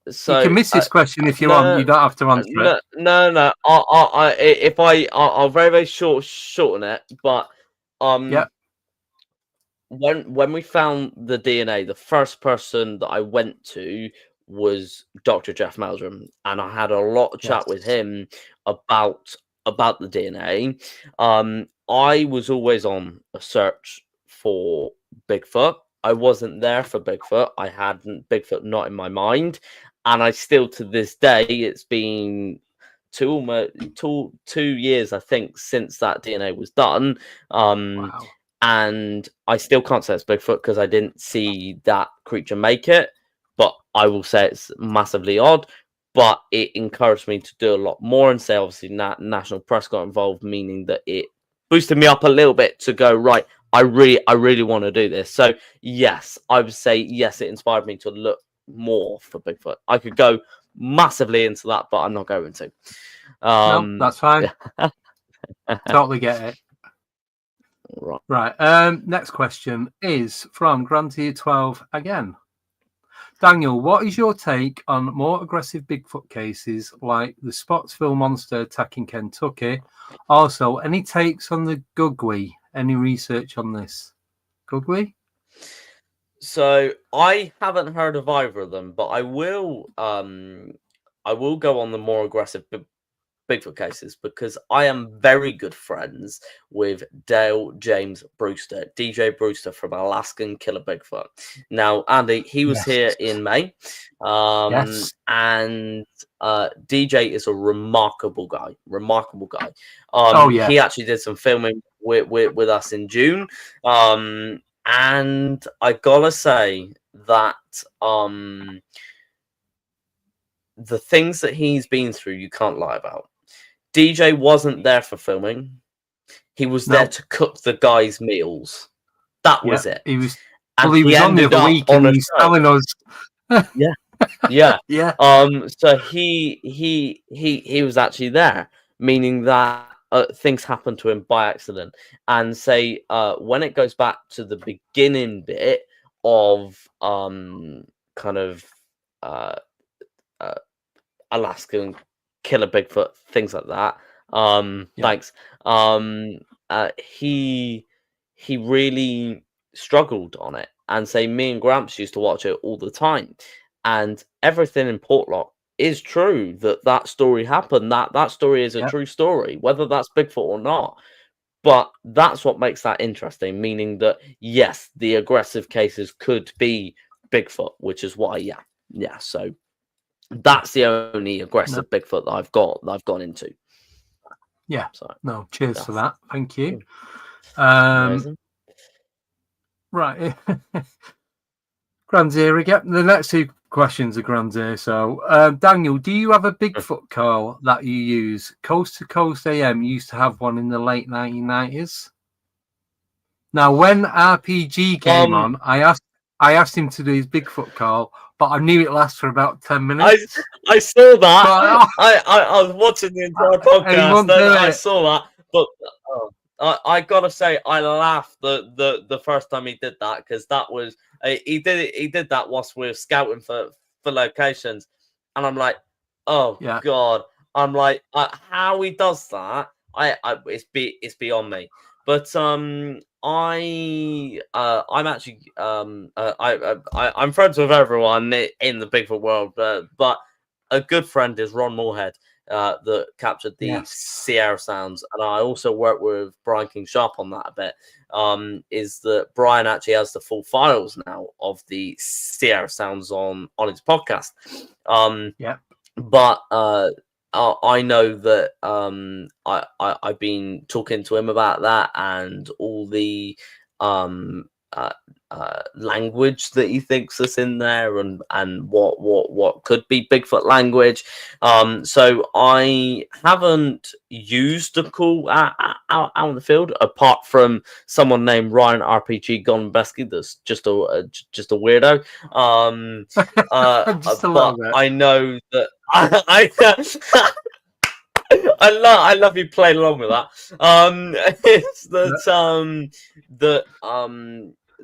So you can miss this question if you want. You don't have to answer it. No. I'll very very shorten it. But when we found the DNA, the first person that I went to was Dr. Jeff Meldrum, and I had a lot of chat with him about the DNA. I was always on a search for Bigfoot. I wasn't there for Bigfoot. I hadn't Bigfoot not in my mind, and I still to this day. It's been two years, I think, since that DNA was done. Wow. And I still can't say it's Bigfoot because I didn't see that creature make it. But I will say it's massively odd. But it encouraged me to do a lot more, and say obviously national press got involved, meaning that it boosted me up a little bit to go right. I really want to do this. So yes, I would say yes. It inspired me to look more for Bigfoot. I could go massively into that, but I'm not going to. No, that's fine. Totally get it. Right. Next question is from Grantier12 again. Daniel, what is your take on more aggressive Bigfoot cases like the Spottsville monster attack in Kentucky? Also, any takes on the Gugwe? Any research on this? Gugwe? So I haven't heard of either of them, but I will go on the more aggressive Bigfoot cases because I am very good friends with Dale James Brewster, DJ Brewster from Alaskan Killer Bigfoot. Now, Andy, he was here in May, and DJ is a remarkable guy. He actually did some filming with us in June, and I gotta say that the things that he's been through, you can't lie about. DJ wasn't there for filming. He was there to cook the guys' meals. That was it. He was. Well, he was on the other week, and he's telling us. Yeah. So he was actually there, meaning that things happened to him by accident. And say when it goes back to the beginning bit of kind of Alaskan Killer Bigfoot, things like that. Thanks. He really struggled on it, and say me and Gramps used to watch it all the time, and everything in Portlock is true. That story happened. That story is a true story, whether that's Bigfoot or not. But that's what makes that interesting, meaning that yes, the aggressive cases could be Bigfoot, which is why so that's the only aggressive Bigfoot that I've gone into. Yeah. So no, cheers for that. Thank you. Right. Grandier again. The next two questions are Grandier. So, Daniel, do you have a Bigfoot call that you use? Coast to Coast AM used to have one in the late 1990s. Now, when RPG came on, I asked him to do his Bigfoot call, but I knew it lasts for about 10 minutes. I saw that. I was watching the entire podcast. I saw that, but I gotta say, I laughed the first time he did that, because that was he did that whilst we were scouting for locations, and I'm like, oh god, I'm like, how he does that, it's beyond me. But I'm actually I'm friends with everyone in the Bigfoot world, but a good friend is Ron Moorhead, that captured the Sierra sounds, and I also work with Brian King Sharp on that a bit. Is that Brian actually has the full files now of the Sierra sounds on his podcast. But I know that I've been talking to him about that and all the language that he thinks is in there, and what could be Bigfoot language. So I haven't used the call out in the field, apart from someone named Ryan RPG Gonbeski that's just a weirdo. But I know that I love you playing along with that. It's that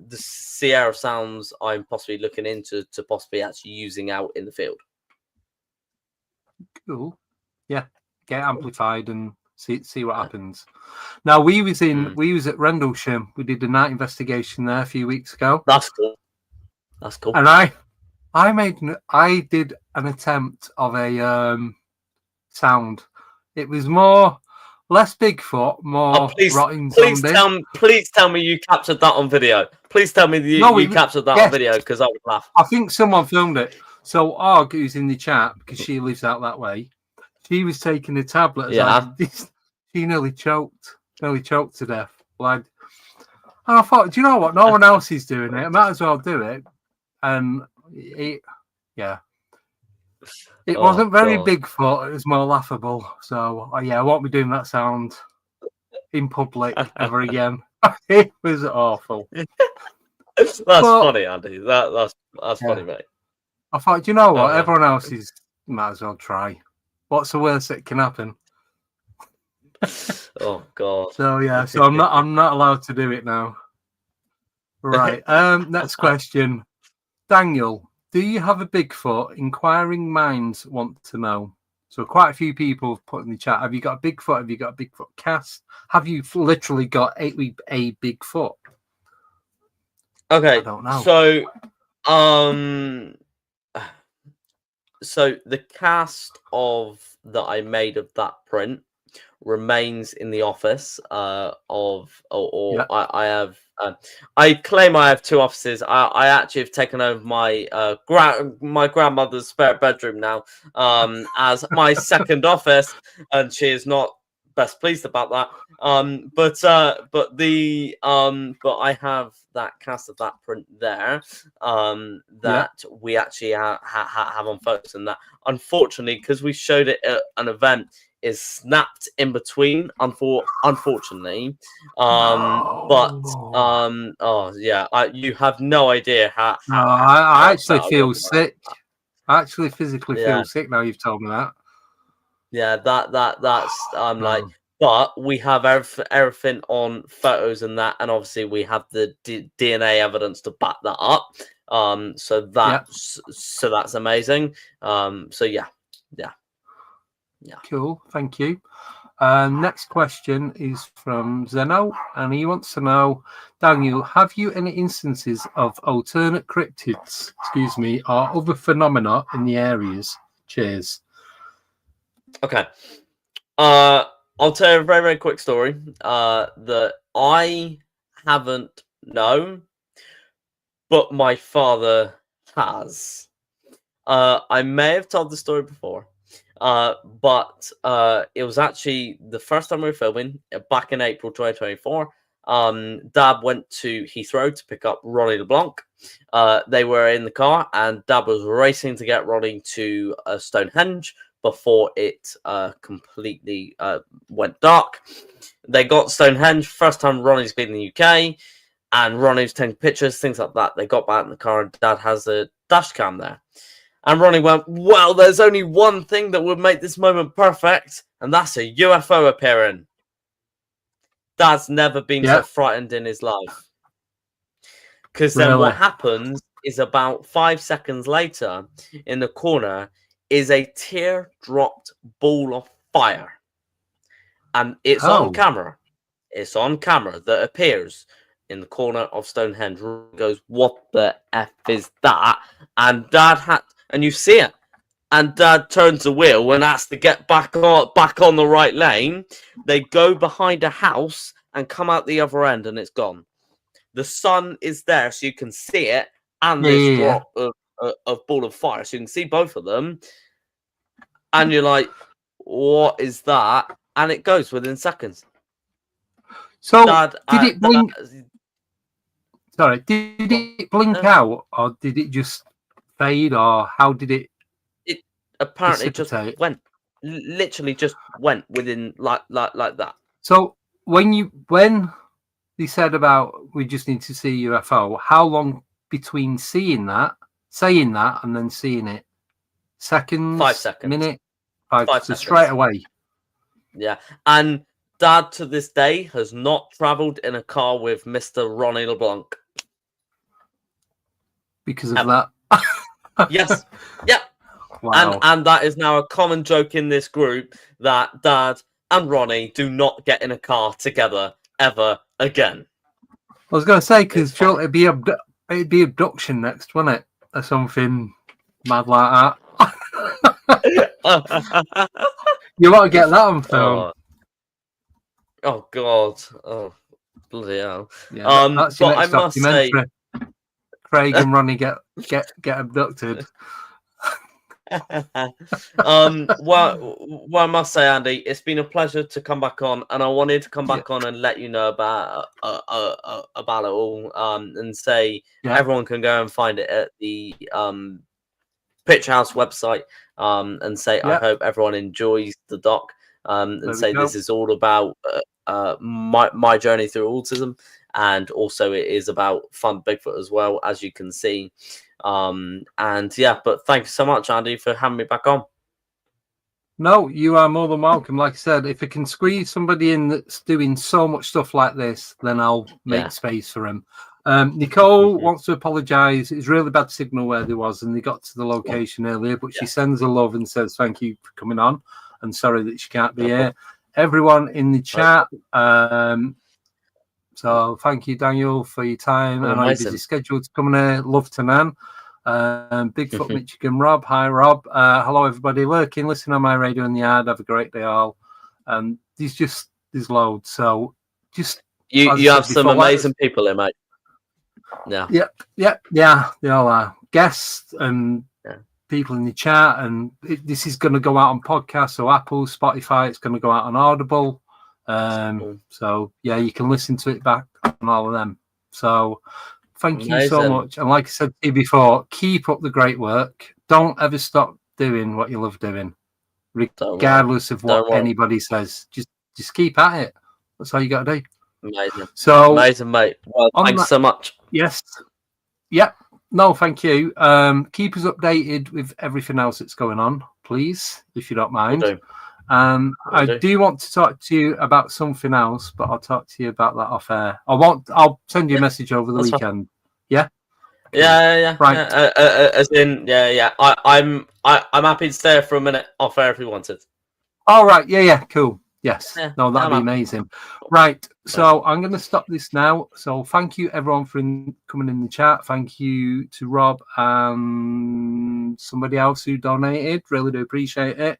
the Sierra sounds I'm possibly looking into to possibly actually using out in the field. Cool. Yeah, get amplified and see what happens. Now we was at Rendlesham. We did a night investigation there a few weeks ago. That's cool. That's cool. And I did an attempt of a sound. It was less Bigfoot, more rotting zombie. Please tell me you captured that on video. Please tell me you captured that on video, because I would laugh. I think someone filmed it. So Og, who's in the chat, because she lives out that way, she was taking a tablet. She nearly choked to death. And I thought, do you know what? No one else is doing it. I might as well do it. And it wasn't very Bigfoot. It was more laughable. So I won't be doing that sound in public ever again. It was awful. That's funny, Andy. That's funny, mate. I thought, do you know what? Everyone else might as well try. What's the worst that can happen? Oh God. So I'm not allowed to do it now. Right. Next question. Daniel, do you have a Bigfoot? Inquiring minds want to know. So quite a few people have put in the chat. Have you got a Bigfoot? Have you got a Bigfoot cast? Have you literally got a Bigfoot? Okay. I don't know. So the cast that I made of that print remains in the office I have. I claim I have two offices. I actually have taken over my my grandmother's spare bedroom now as my second office, and she is not best pleased about that. But I have that cast of that print there that we actually have on photos, and that unfortunately, because we showed it at an event, is snapped in between, unfortunately. You have no idea how I actually feel sick. I actually physically feel sick now you've told me that. Yeah, that's like, but we have everything on photos and that, and obviously we have the DNA evidence to back that up. So that's amazing. Yeah. Cool, thank you. Next question is from Zeno, and he wants to know, Daniel, have you any instances of alternate cryptids, or other phenomena in the areas? Cheers. Okay. I'll tell you a very, very quick story that I haven't known, but my father has. I may have told the story before. But it was actually the first time we were filming back in April 2024. Dad went to Heathrow to pick up Ronnie LeBlanc. They were in the car, and Dad was racing to get Ronnie to Stonehenge before it completely went dark. They got Stonehenge, first time Ronnie's been in the UK, and Ronnie was taking pictures, things like that. They got back in the car, and Dad has a dash cam there. And Ronnie went, well, there's only one thing that would make this moment perfect, and that's a UFO appearing. Dad's never been so frightened in his life. Because then what happens is about 5 seconds later, in the corner, is a tear-dropped ball of fire. And it's on camera. It's on camera that appears in the corner of Stonehenge. Goes, what the F is that? And and you see it. And Dad turns the wheel and has to get back on the right lane. They go behind a house and come out the other end, and it's gone. The sun is there, so you can see it, and this drop of ball of fire, so you can see both of them. And you're like, what is that? And it goes within seconds. So did it blink? Sorry, did it blink out, or did it just fade, or how did it? It apparently just went, literally just went within like that. So when they said about we just need to see UFO, how long between saying that, and then seeing it? Seconds? 5 seconds. Minute? 5 seconds. So straight away. Yeah, and Dad to this day has not travelled in a car with Mr. Ronnie LeBlanc. Because of that? Yes. Yeah. Wow. And that is now a common joke in this group that Dad and Ronnie do not get in a car together ever again. I was going to say, because it'd be abduction next, wouldn't it? Or something mad like that. You want to get that on film. Oh God! Oh bloody hell! Yeah, that's your next documentary. Craig and Ronnie get abducted. Well, I must say, Andy, it's been a pleasure to come back on, and I wanted to come back on and let you know about it all, and say everyone can go and find it at the Pitch House website, and say I hope everyone enjoys the doc, and say this is all about my journey through autism, and also it is about Fun Bigfoot as well, as you can see. And yeah, but thank you so much, Andy, for having me back on. No, you are more than welcome. Like I said, if I can squeeze somebody in that's doing so much stuff like this, then I'll make space for him. Nicole wants to apologise. It's really bad signal where they was, and they got to the location earlier, but she sends her love and says thank you for coming on, and sorry that she can't be here. Everyone in the chat, so thank you, Daniel, for your time and our busy schedule to come in here. Love to Nan. Bigfoot Michigan Rob. Hi, Rob. Hello, everybody. Lurking, listen on my radio in the yard. Have a great day, all. There's loads. So just you have some amazing people here, mate. Yeah. They all are guests and people in the chat. And this is going to go out on podcasts, so Apple, Spotify. It's going to go out on Audible. So yeah, you can listen to it back on all of them. So thank you so much. And like I said to you before, keep up the great work. Don't ever stop doing what you love doing, regardless of what anybody says. Just keep at it. That's all you got to do. Amazing. So amazing, mate. Well, thanks so much. Yes. Yep. No, thank you. Keep us updated with everything else that's going on, please, if you don't mind. I do want to talk to you about something else, but I'll talk to you about that off air. I'll send you a message over the weekend. Yeah. Yeah. Right. As in, I'm happy to stay for a minute off air if you wanted. All right. Yeah. Cool. Yes. Yeah, no, that'd be amazing. Right. So I'm going to stop this now. So thank you everyone for coming in the chat. Thank you to Rob and somebody else who donated. Really do appreciate it.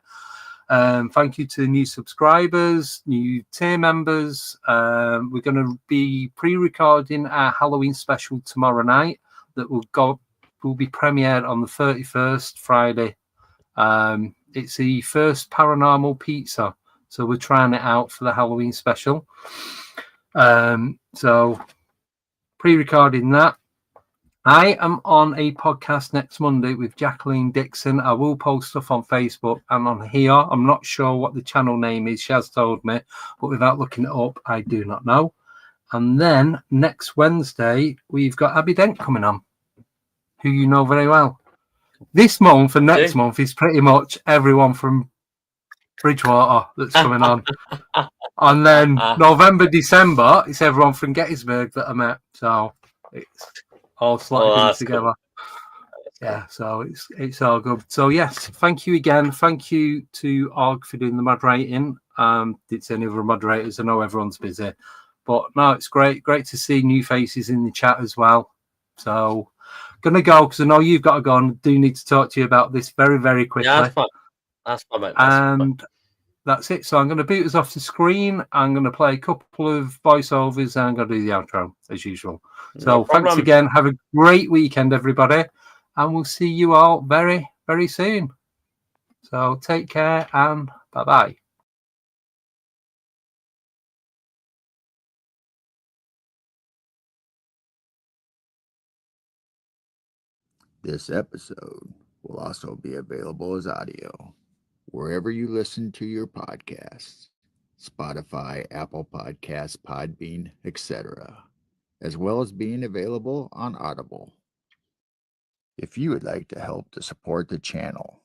Thank you to the new subscribers, new tier members. We're going to be pre-recording our Halloween special tomorrow night that will be premiered on the 31st Friday. It's the first paranormal pizza, so we're trying it out for the Halloween special. So pre-recording that. I am on a podcast next Monday with Jacqueline Dixon. I will post stuff on Facebook and on here. I'm not sure what the channel name is. She has told me, but without looking it up, I do not know. And then next Wednesday, we've got Abby Dent coming on, who you know very well. This month and next month is pretty much everyone from Bridgewater that's coming on. And then November, December, it's everyone from Gettysburg that I met. So it's all slotted in together. Cool. Yeah, so it's all good. So yes, thank you again. Thank you to Og for doing the moderating. Did any other moderators? I know everyone's busy, but no, it's great to see new faces in the chat as well. So gonna go because I know you've got to go, and I do need to talk to you about this very, very quickly. Yeah, that's fine. That's fine, mate. And that's it. So I'm going to boot us off the screen. I'm going to play a couple of voiceovers and I'm going to do the outro as usual. So thanks again. Have a great weekend, everybody. And we'll see you all very, very soon. So take care and bye-bye. This episode will also be available as audio wherever you listen to your podcasts, Spotify, Apple Podcasts, Podbean, etc., as well as being available on Audible. If you would like to help to support the channel,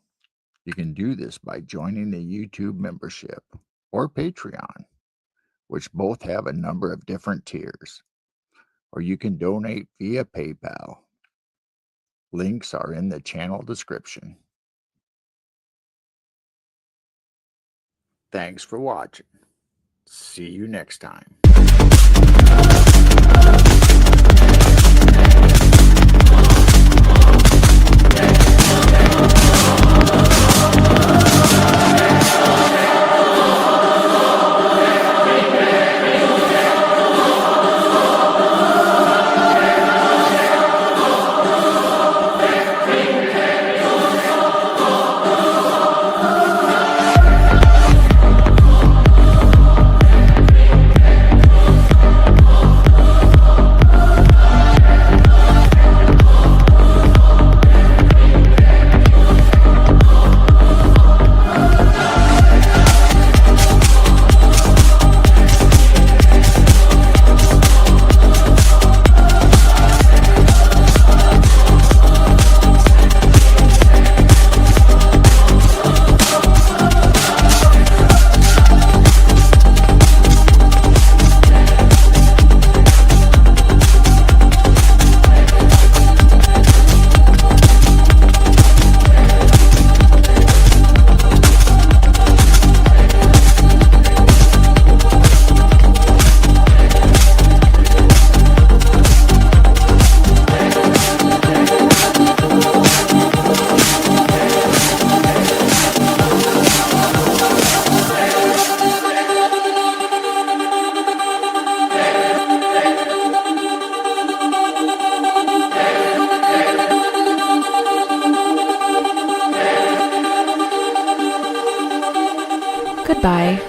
you can do this by joining the YouTube membership or Patreon, which both have a number of different tiers, or you can donate via PayPal. Links are in the channel description. Thanks for watching. See you next time. Goodbye.